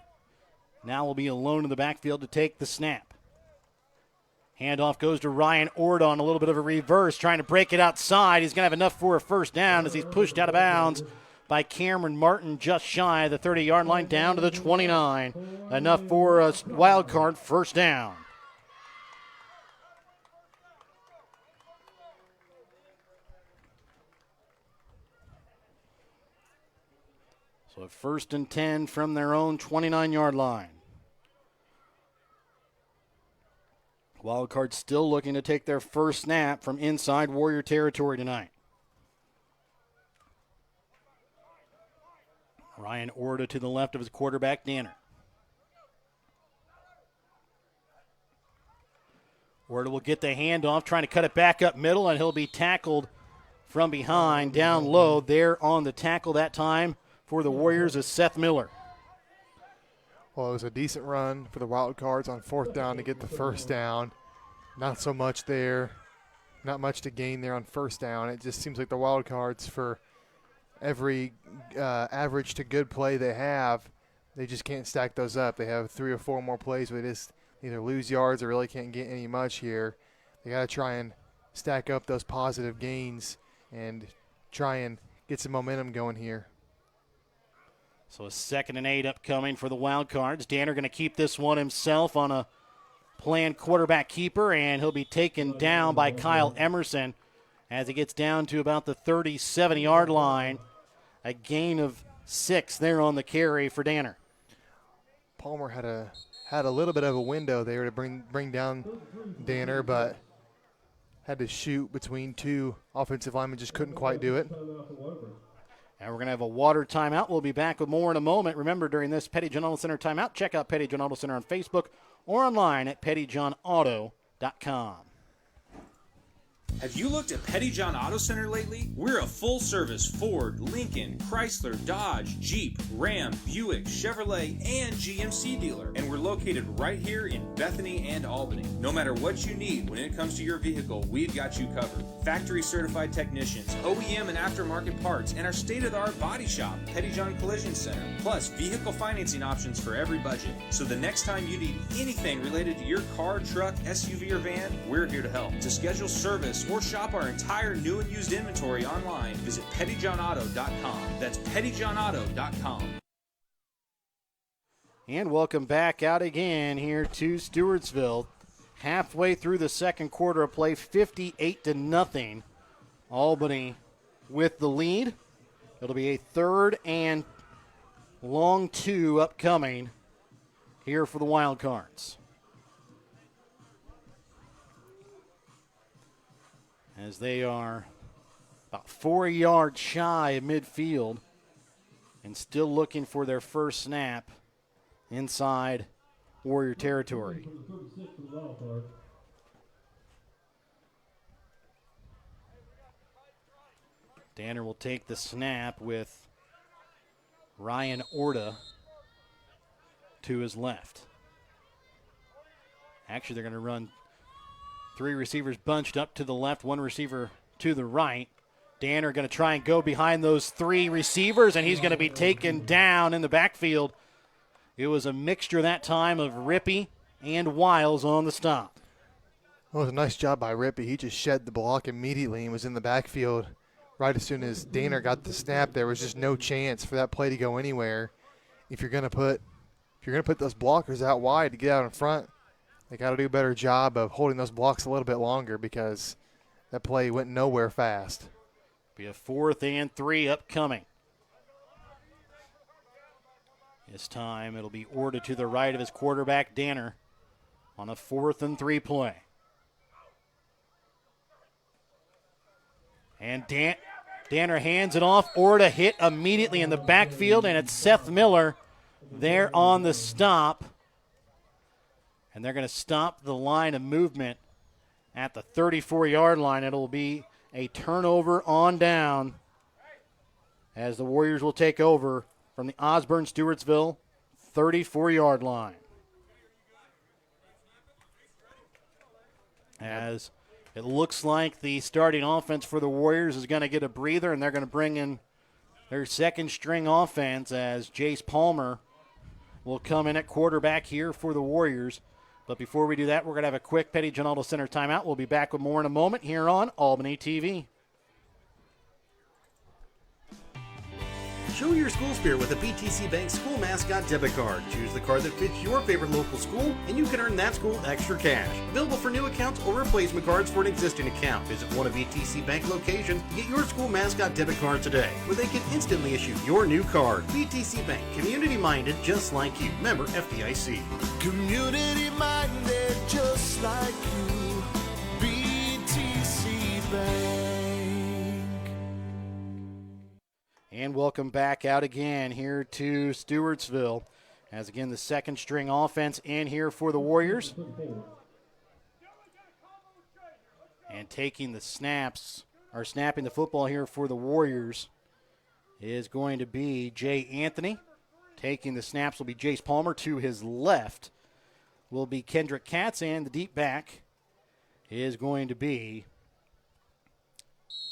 now will be alone in the backfield to take the snap. Handoff goes to Ryan Orta on a little bit of a reverse, trying to break it outside. He's going to have enough for a first down as he's pushed out of bounds by Cameron Martin, just shy of the 30-yard line, down to the 29. Enough for a wild card first down. So a 1st and 10 from their own 29-yard line. Wildcard still looking to take their first snap from inside Warrior territory tonight. Ryan Orta to the left of his quarterback, Danner. Orta will get the handoff, trying to cut it back up middle, and he'll be tackled from behind, down low. There on the tackle that time for the Warriors is Seth Miller. Well, it was a decent run for the Wildcards on 4th down to get the first down. Not so much there. Not much to gain there on 1st down. It just seems like the Wildcards, for every average to good play they have, they just can't stack those up. They have 3 or 4 more plays where they just either lose yards or really can't get any much here. They got to try and stack up those positive gains and try and get some momentum going here. So a 2nd and 8 upcoming for the Wildcards. Danner going to keep this one himself on a planned quarterback keeper, and he'll be taken down by Kyle Emerson as he gets down to about the 37-yard line. A gain of 6 there on the carry for Danner. Palmer had a little bit of a window there to bring down Danner, but had to shoot between 2 offensive linemen, just couldn't quite do it. And we're going to have a water timeout. We'll be back with more in a moment. Remember, during this Petty John Auto Center timeout, check out Petty John Auto Center on Facebook or online at pettyjohnauto.com. Have you looked at Pettyjohn Auto Center lately? We're a full-service Ford, Lincoln, Chrysler, Dodge, Jeep, Ram, Buick, Chevrolet, and GMC dealer. And we're located right here in Bethany and Albany. No matter what you need when it comes to your vehicle, we've got you covered. Factory-certified technicians, OEM and aftermarket parts, and our state-of-the-art body shop, Pettyjohn Collision Center. Plus, vehicle financing options for every budget. So the next time you need anything related to your car, truck, SUV, or van, we're here to help. To schedule service or shop our entire new and used inventory online, visit pettyjohnauto.com. That's pettyjohnauto.com. And welcome back out again here to Stewartsville. Halfway through the second quarter of play, 58-0. Albany with the lead. It'll be a 3rd and long 2 upcoming here for the Wildcards. As they are about 4 yards shy of midfield and still looking for their first snap inside Warrior territory. Danner will take the snap with Ryan Orta to his left. Actually, they're going to run 3 receivers bunched up to the left, 1 receiver to the right. Danner going to try and go behind those 3 receivers, and he's going to be taken down in the backfield. It was a mixture that time of Rippey and Wiles on the stop. Well, it was a nice job by Rippey. He just shed the block immediately and was in the backfield right as soon as Danner got the snap. There was just no chance for that play to go anywhere. If you're going to put those blockers out wide to get out in front, they got to do a better job of holding those blocks a little bit longer because that play went nowhere fast. Be a 4th and 3 upcoming. This time it'll be Orta to the right of his quarterback, Danner, on a 4th and 3 play. And Danner hands it off. Orta hit immediately in the backfield, and it's Seth Miller there on the stop. And they're going to stop the line of movement at the 34-yard line. It'll be a turnover on down as the Warriors will take over from the Osborn Stewartsville 34-yard line. As it looks like the starting offense for the Warriors is going to get a breather, and they're going to bring in their second-string offense as Jace Palmer will come in at quarterback here for the Warriors. But before we do that, we're going to have a quick Pettyjohn Auto Center timeout. We'll be back with more in a moment here on Albany TV. Show your school spirit with a BTC Bank school mascot debit card. Choose the card that fits your favorite local school, and you can earn that school extra cash. Available for new accounts or replacement cards for an existing account. Visit one of BTC Bank locations to get your school mascot debit card today, where they can instantly issue your new card. BTC Bank, community-minded just like you. Member FDIC. Community-minded just like you. BTC Bank. And welcome back out again here to Stewartsville. As again, the second string offense in here for the Warriors. And taking the snaps, or snapping the football here for the Warriors is going to be Jay Anthony. Taking the snaps will be Jace Palmer. To his left will be Kendrick Katz, and the deep back is going to be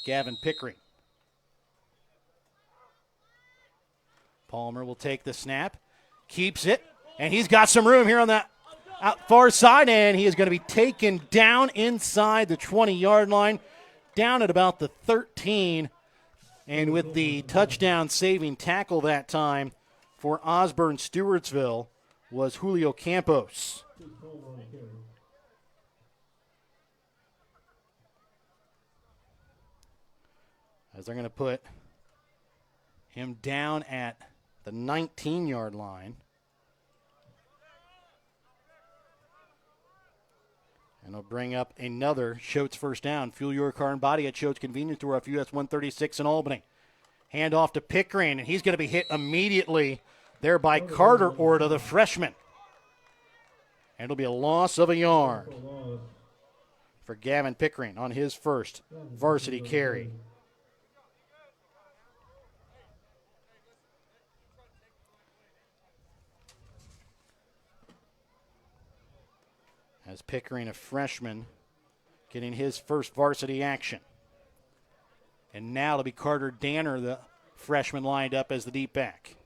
Gavin Pickering. Palmer will take the snap, keeps it, and he's got some room here on that far side, and he is going to be taken down inside the 20-yard line, down at about the 13. And with the touchdown saving tackle that time for Osborn Stewartsville was Julio Campos. As they're going to put him down at the 19-yard line. And they'll bring up another Schultz first down. Fuel your car and body at Schultz Convenience Store off US 136 in Albany. Hand off to Pickering, and he's going to be hit immediately there by Carter Orta, the freshman. And it'll be a loss of a yard. for Gavin Pickering on his first varsity carry. As Pickering, a freshman, getting his first varsity action. And now it'll be Carter Danner, the freshman, lined up as the deep back.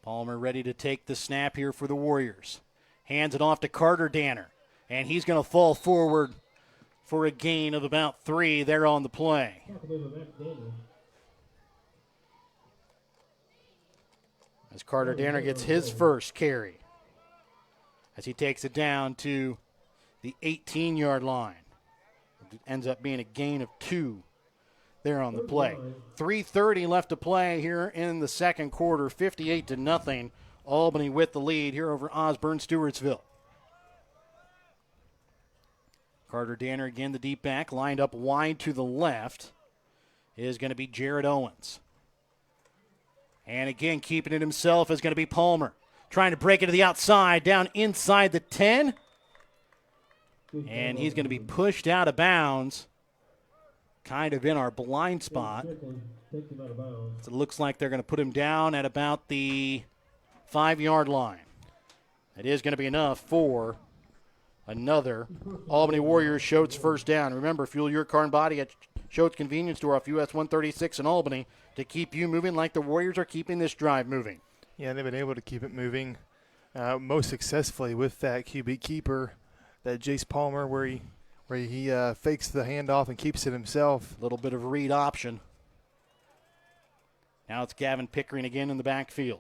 Palmer ready to take the snap here for the Warriors. Hands it off to Carter Danner, and he's going to fall forward for a gain of about 3 there on the play. As Carter Danner gets his first carry, as he takes it down to the 18-yard line. It ends up being a gain of 2 there on the play. 3:30 left to play here in the second quarter, 58-0. Albany with the lead here over Osborn, Stewartsville. Carter Danner again, the deep back, lined up wide to the left, is going to be Jared Owens. And again, keeping it himself is going to be Palmer. Trying to break it to the outside, down inside the 10. And he's going to be pushed out of bounds, kind of in our blind spot. So it looks like they're going to put him down at about the 5-yard line. It is going to be enough for another Albany Warriors Schultz first down. Remember, fuel your car and body at Schultz Convenience Store off US 136 in Albany to keep you moving like the Warriors are keeping this drive moving. Yeah, they've been able to keep it moving most successfully with that QB keeper, that Jace Palmer, where he fakes the handoff and keeps it himself. A little bit of a read option. Now it's Gavin Pickering again in the backfield.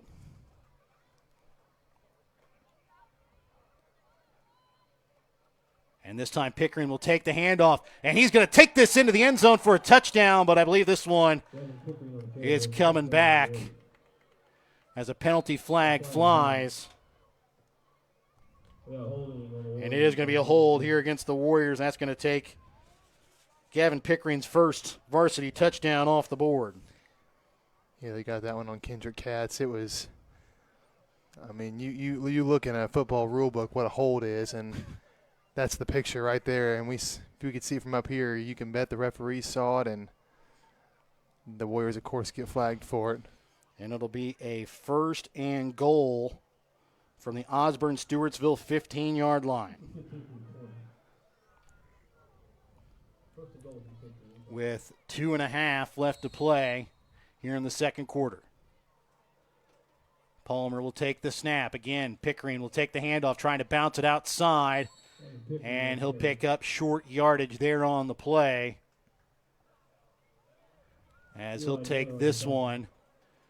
And this time Pickering will take the handoff, and he's going to take this into the end zone for a touchdown, but I believe this one is coming back as a penalty flag flies. And it is going to be a hold here against the Warriors. That's going to take Gavin Pickering's first varsity touchdown off the board. Yeah, they got that one on Kendrick Katz. It was, I mean, you look in a football rule book what a hold is, and that's the picture right there. And if we could see it from up here, you can bet the referees saw it, and the Warriors, of course, get flagged for it. And it'll be a first and goal from the Osborn-Stewartsville 15-yard line. With 2.5 left to play here in the second quarter. Palmer will take the snap. Again, Pickering will take the handoff, trying to bounce it outside. And he'll pick up short yardage there on the play, as he'll take this one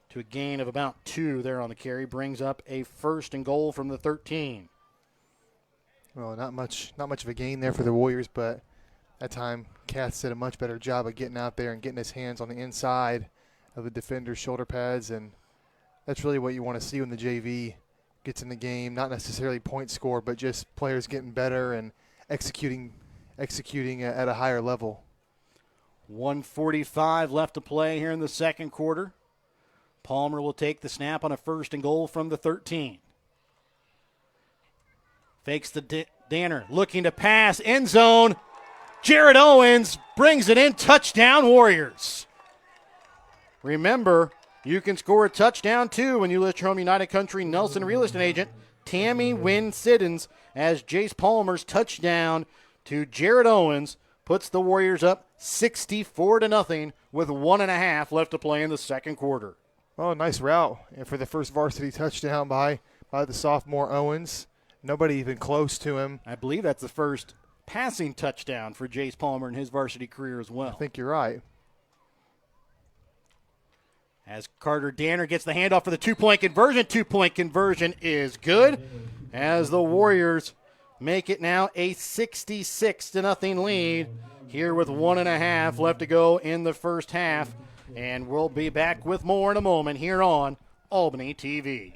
to a gain of about 2 there on the carry. Brings up a first and goal from the 13. Well, not much of a gain there for the Warriors, but that time Katz did a much better job of getting out there and getting his hands on the inside of the defender's shoulder pads, and that's really what you want to see when the JV gets in the game. Not necessarily point score, but just players getting better and executing at a higher level. 1:45 left to play here in the second quarter. Palmer will take the snap on a first and goal from the 13. Fakes the Danner, looking to pass, end zone. Jared Owens brings it in, touchdown Warriors. Remember, you can score a touchdown too when you list your home United Country Nelson real estate agent Tammy Wynn Siddons, as Jace Palmer's touchdown to Jared Owens puts the Warriors up 64-0 with 1.5 left to play in the second quarter. Well, nice route and for the first varsity touchdown by the sophomore Owens. Nobody even close to him. I believe that's the first passing touchdown for Jace Palmer in his varsity career as well. I think you're right. As Carter Danner gets the handoff for the two-point conversion. Two-point conversion is good, as the Warriors make it now a 66-0 lead here with 1.5 left to go in the first half. And we'll be back with more in a moment here on Albany TV.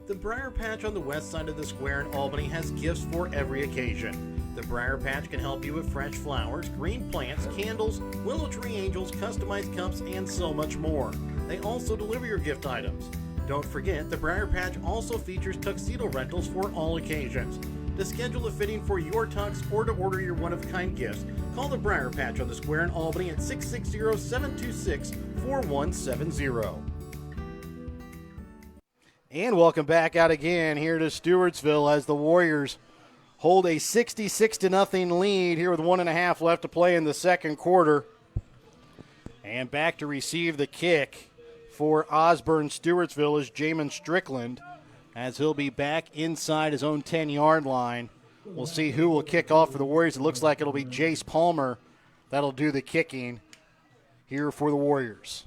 The Briar Patch on the west side of the square in Albany has gifts for every occasion. The Briar Patch can help you with fresh flowers, green plants, candles, willow tree angels, customized cups, and so much more. They also deliver your gift items. Don't forget, the Briar Patch also features tuxedo rentals for all occasions. To schedule a fitting for your tux or to order your one-of-a-kind gifts, call the Briar Patch on the square in Albany at 660-726-4170. And welcome back out again here to Stewartsville as the Warriors hold a 66-0 lead here with 1.5 left to play in the second quarter. And back to receive the kick for Osborn Stewartsville is Jamin Strickland, as he'll be back inside his own 10-yard line. We'll see who will kick off for the Warriors. It looks like it'll be Jace Palmer that'll do the kicking here for the Warriors.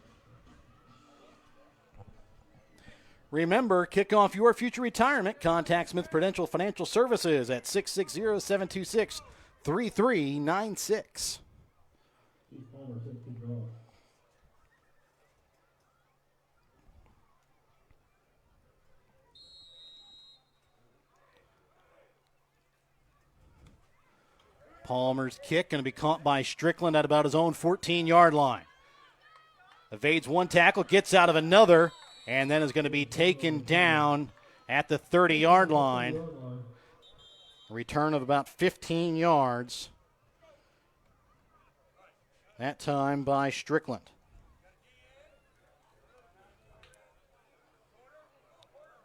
Remember, kick off your future retirement. Contact Smith Prudential Financial Services at 660-726-3396. Palmer's kick going to be caught by Strickland at about his own 14-yard line. Evades one tackle, gets out of another, and then is going to be taken down at the 30-yard line. A return of about 15 yards. That time by Strickland.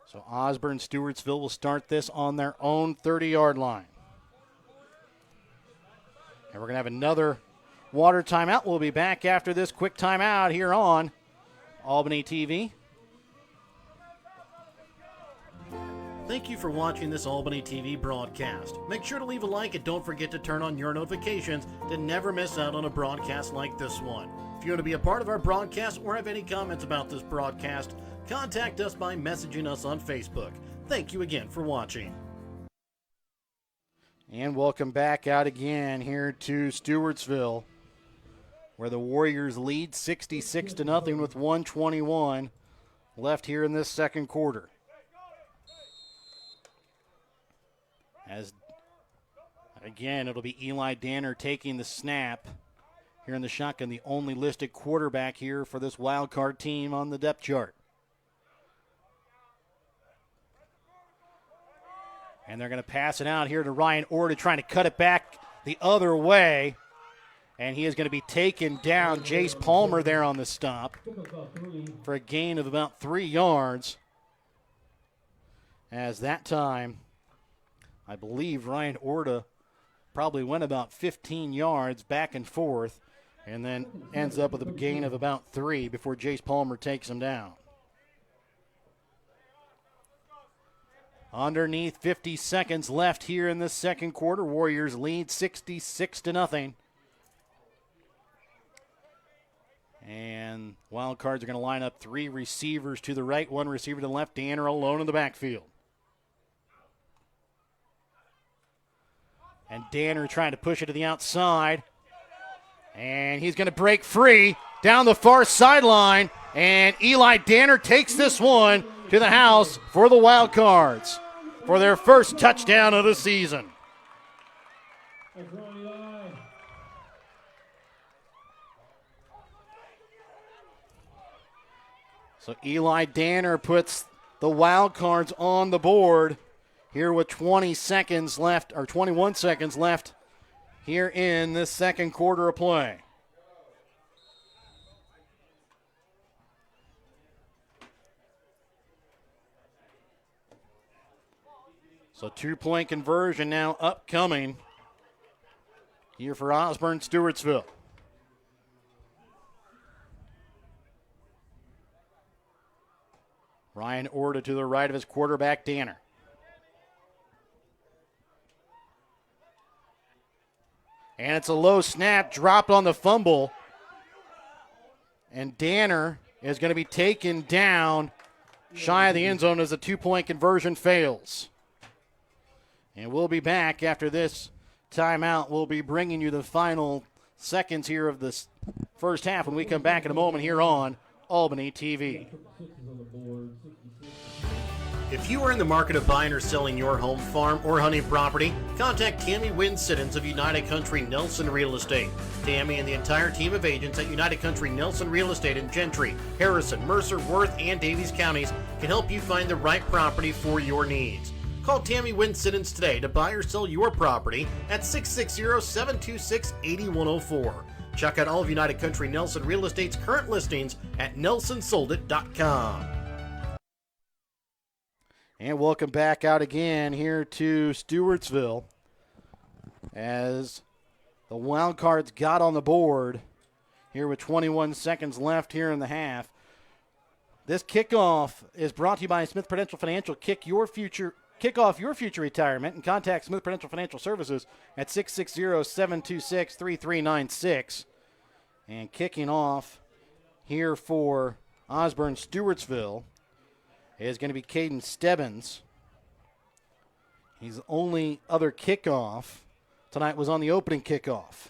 So Osborn Stewartsville will start this on their own 30-yard line. And we're going to have another water timeout. We'll be back after this quick timeout here on Albany TV. Thank you for watching this Albany TV broadcast. Make sure to leave a like and don't forget to turn on your notifications to never miss out on a broadcast like this one. If you want to be a part of our broadcast or have any comments about this broadcast, contact us by messaging us on Facebook. Thank you again for watching. And welcome back out again here to Stewartsville, where the Warriors lead 66-0 with 1:21 left here in this second quarter. As again, it'll be Eli Danner taking the snap here in the shotgun, the only listed quarterback here for this wild card team on the depth chart. And they're going to pass it out here to Ryan Orta, trying to cut it back the other way. And he is going to be taken down. Jace Palmer there on the stop for a gain of about 3 yards. As that time, I believe Ryan Orta probably went about 15 yards back and forth and then ends up with a gain of about 3 before Jace Palmer takes him down. Underneath 50 seconds left here in this second quarter. Warriors lead 66-0. And Wildcards are going to line up 3 receivers to the right, 1 receiver to the left. Danner alone in the backfield. And Danner trying to push it to the outside. And he's going to break free down the far sideline. And Eli Danner takes this one to the house for the Wildcards for their first touchdown of the season. So Eli Danner puts the Wildcards on the board here with 20 seconds left, or 21 seconds left here in this second quarter of play. So 2-point conversion now upcoming here for Osborn Stewartsville. Ryan Orta to the right of his quarterback, Danner. And it's a low snap, dropped on the fumble. And Danner is going to be taken down shy of the end zone as the 2-point conversion fails. And we'll be back after this timeout. We'll be bringing you the final seconds here of this first half when we come back in a moment here on Albany TV. If you are in the market of buying or selling your home, farm, or hunting property, contact Tammy Wynn Siddons of United Country Nelson Real Estate. Tammy and the entire team of agents at United Country Nelson Real Estate in Gentry, Harrison, Mercer, Worth, and Davies counties can help you find the right property for your needs. Call Tammy Wynn Siddons today to buy or sell your property at 660-726-8104. Check out all of United Country Nelson Real Estate's current listings at nelsonsoldit.com. And welcome back out again here to Stewartsville as the Wild Cards got on the board here with 21 seconds left here in the half. This kickoff is brought to you by Smith Prudential Financial. Kick off your future retirement and contact Smith Prudential Financial Services at 660-726-3396. And kicking off here for Osborn Stewartsville is going to be Caden Stebbins. His only other kickoff tonight was on the opening kickoff.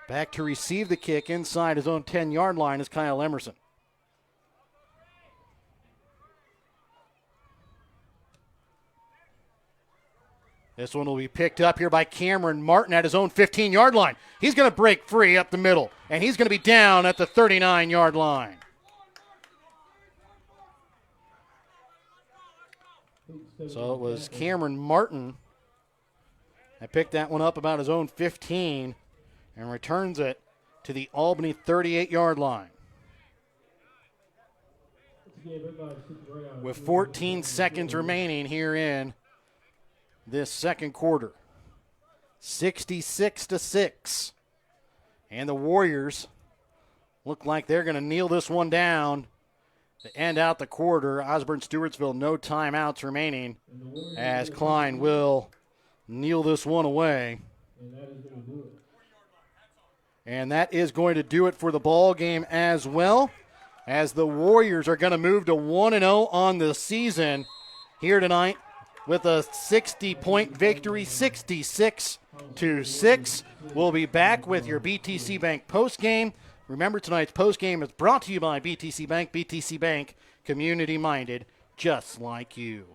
Back to receive the kick inside his own 10-yard line is Kyle Emerson. This one will be picked up here by Cameron Martin at his own 15-yard line. He's going to break free up the middle, and he's going to be down at the 39-yard line. So it was Cameron Martin that picked that one up about his own 15 and returns it to the Albany 38-yard line. With 14 seconds remaining here in this second quarter. 66-6. And the Warriors look like they're going to kneel this one down to end out the quarter. Osborn Stewartsville, no timeouts remaining as Klein will kneel this one away. And that is going to do it for the ball game as well, as the Warriors are going to move to 1-0 on the season here tonight with a 60-point victory, 66-6. We'll be back with your BTC Bank postgame. Remember, tonight's postgame is brought to you by BTC Bank. BTC Bank, community-minded, just like you.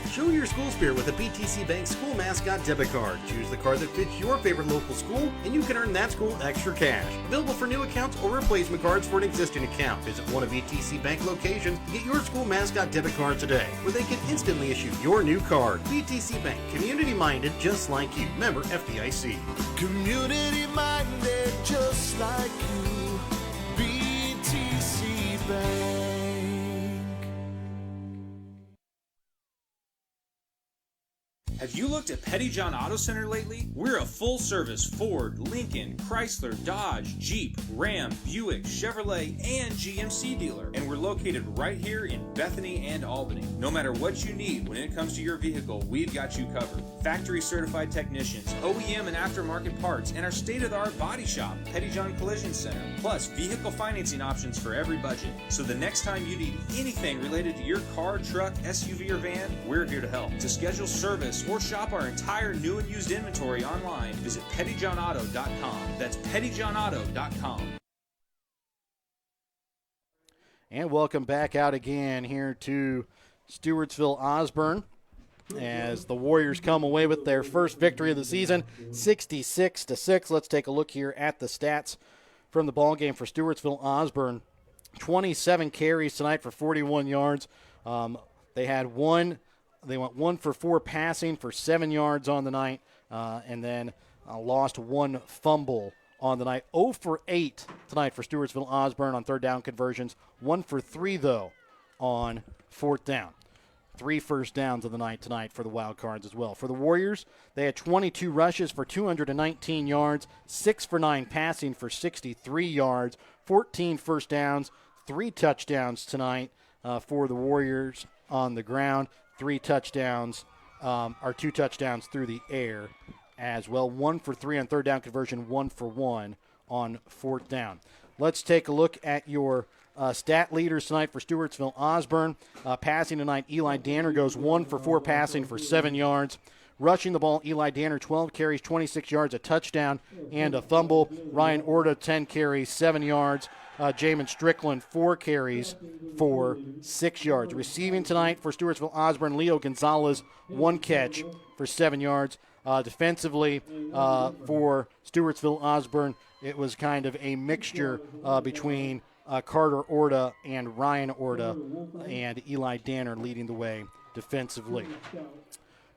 Show your school spirit with a BTC Bank school mascot debit card. Choose the card that fits your favorite local school, and you can earn that school extra cash. Available for new accounts or replacement cards for an existing account. Visit one of BTC Bank locations and get your school mascot debit card today, where they can instantly issue your new card. BTC Bank, community-minded, just like you. Member FDIC. Community-minded, just like you. BTC Bank. Have you looked at Pettyjohn Auto Center lately? We're a full-service Ford, Lincoln, Chrysler, Dodge, Jeep, Ram, Buick, Chevrolet, and GMC dealer. And we're located right here in Bethany and Albany. No matter what you need when it comes to your vehicle, we've got you covered. Factory-certified technicians, OEM and aftermarket parts, and our state-of-the-art body shop, Pettyjohn Collision Center. Plus, vehicle financing options for every budget. So the next time you need anything related to your car, truck, SUV, or van, we're here to help. To schedule service or shop our entire new and used inventory online, visit pettyjohnauto.com. That's pettyjohnauto.com. And welcome back out again here to Stewartsville Osborn as the Warriors come away with their first victory of the season, 66-6. Let's take a look here at the stats from the ball game for Stewartsville Osborn. 27 carries tonight for 41 yards. They went 1 for 4 passing for 7 yards on the night, and then lost 1 fumble on the night. 0 for 8 tonight for Stewartsville Osborn on third down conversions. 1 for 3, though, on fourth down. 3 first downs of the night tonight for the Wild Cards as well. For the Warriors, they had 22 rushes for 219 yards, 6 for 9 passing for 63 yards, 14 first downs, 3 touchdowns tonight for the Warriors on the ground. 2 touchdowns through the air as well. 1 for 3 on third down conversion, 1 for 1 on fourth down. Let's take a look at your stat leaders tonight for Stewartsville Osborn. Passing tonight, Eli Danner goes 1 for 4 passing for 7 yards. Rushing the ball, Eli Danner, 12 carries, 26 yards, a touchdown, and a fumble. Ryan Orta, 10 carries, 7 yards. Jamin Strickland, 4 carries for 6 yards. Receiving tonight for Stewartsville Osborn, Leo Gonzalez, 1 catch for 7 yards. Defensively for Stewartsville Osborn, it was kind of a mixture between Carter Orta and Ryan Orta, and Eli Danner leading the way defensively.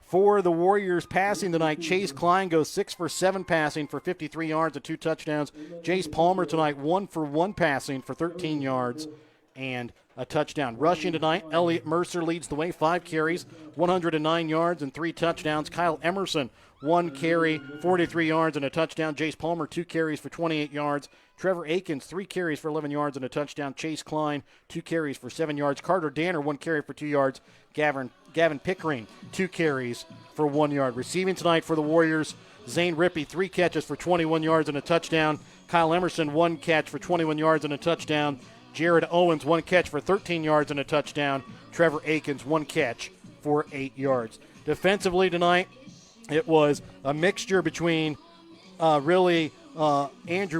For the Warriors passing tonight, Chase Klein goes 6 for 7 passing for 53 yards and 2 touchdowns. Jace Palmer tonight 1 for 1 passing for 13 yards and a touchdown. Rushing tonight, Elliott Mercer leads the way, 5 carries, 109 yards and 3 touchdowns. Kyle Emerson, 1 carry, 43 yards and a touchdown. Jace Palmer, 2 carries for 28 yards. Trevor Akins, 3 carries for 11 yards and a touchdown. Chase Klein, 2 carries for 7 yards. Carter Danner, 1 carry for 2 yards. Gavin Pickering, 2 carries for 1 yard. Receiving tonight for the Warriors, Zane Rippey, 3 catches for 21 yards and a touchdown. Kyle Emerson, 1 catch for 21 yards and a touchdown. Jared Owens, 1 catch for 13 yards and a touchdown. Trevor Akins, 1 catch for 8 yards. Defensively tonight, it was a mixture between Andrew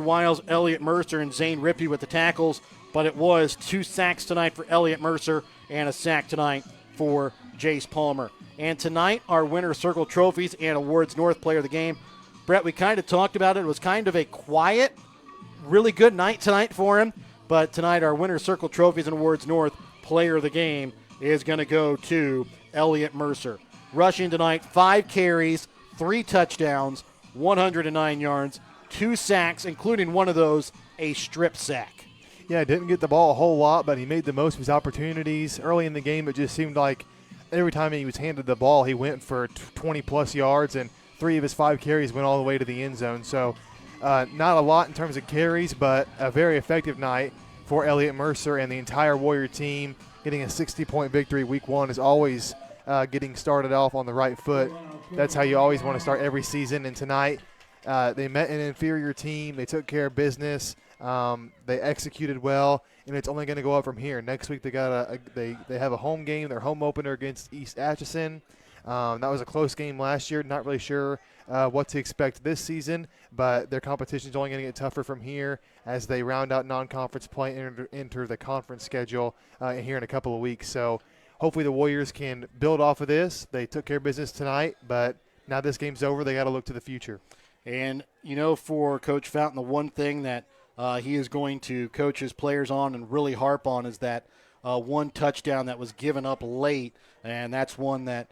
Wiles, Elliott Mercer, and Zane Rippey with the tackles, but it was 2 sacks tonight for Elliott Mercer and a sack tonight for Jace Palmer. And tonight, our winner circle trophies and awards North Player of the Game. Brett, we kind of talked about it. It was kind of a quiet, really good night tonight for him. But tonight, our winner circle trophies and awards North Player of the Game is going to go to Elliott Mercer. Rushing tonight, 5 carries, 3 touchdowns, 109 yards, 2 sacks, including one of those, a strip sack. Yeah, didn't get the ball a whole lot, but he made the most of his opportunities. Early in the game, it just seemed like every time he was handed the ball, he went for 20-plus yards, and 3 of his 5 carries went all the way to the end zone. So not a lot in terms of carries, but a very effective night for Elliott Mercer and the entire Warrior team. Getting a 60-point victory week 1 is always getting started off on the right foot. That's how you always want to start every season. And tonight, they met an inferior team. They took care of business. They executed well, and it's only going to go up from here. Next week they have a home game, their home opener against East Atchison. That was a close game last year. Not really sure what to expect this season, but their competition is only going to get tougher from here as they round out non-conference play and enter the conference schedule here in a couple of weeks. So hopefully the Warriors can build off of this. They took care of business tonight, but now this game's over. They got to look to the future. And, for Coach Fountain, the one thing that he is going to coach his players on and really harp on is that 1 touchdown that was given up late, and that's one that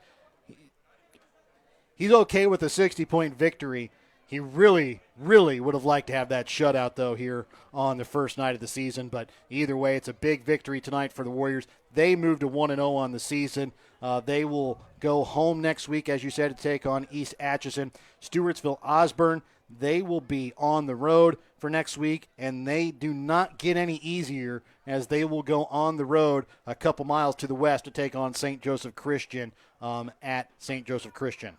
he's okay with a 60-point victory. He really, really would have liked to have that shutout, though, here on the first night of the season. But either way, it's a big victory tonight for the Warriors. They moved to 1-0 on the season. They will go home next week, as you said, to take on East Atchison. Stewartsville Osborn, they will be on the road for next week, and they do not get any easier as they will go on the road a couple miles to the west to take on St. Joseph Christian at St. Joseph Christian.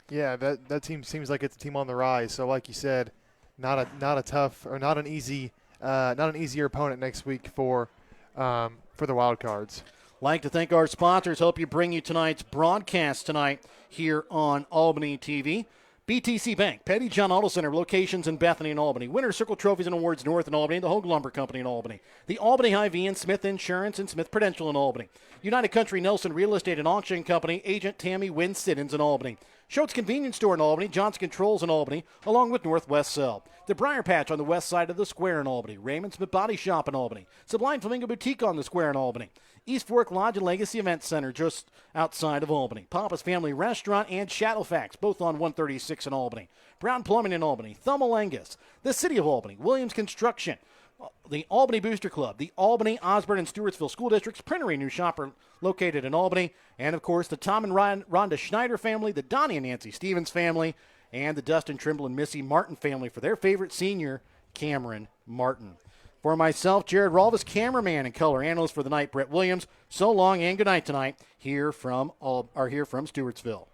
Yeah, that team seems like it's a team on the rise. So, like you said, not an easier opponent next week for the Wild Cards. Like to thank our sponsors. Help you bring you tonight's broadcast tonight here on Albany TV. BTC Bank, Petty John Auto Center, locations in Bethany and Albany. Winter Circle Trophies and Awards North in Albany. The Hogue Lumber Company in Albany. The Albany Hy-Vee and Smith Insurance and Smith Prudential in Albany. United Country Nelson Real Estate and Auction Company. Agent Tammy Wynn Siddons in Albany. Schultz Convenience Store in Albany. Johnson Controls in Albany, along with Northwest Cell. The Briar Patch on the west side of the square in Albany. Raymond Smith Body Shop in Albany. Sublime Flamingo Boutique on the square in Albany. East Fork Lodge and Legacy Event Center just outside of Albany. Papa's Family Restaurant and Shadowfax, both on 136 in Albany. Brown Plumbing in Albany. Thummalangus. The City of Albany. Williams Construction. The Albany Booster Club. The Albany, Osborn, and Stewartsville School Districts. Printery New Shopper located in Albany. And, of course, the Tom and Rhonda Schneider family. The Donnie and Nancy Stevens family. And the Dustin Trimble and Missy Martin family for their favorite senior, Cameron Martin. For myself, Jared Rolvis, cameraman and color analyst for the night, Brett Williams. So long and good night tonight here from Stewartsville.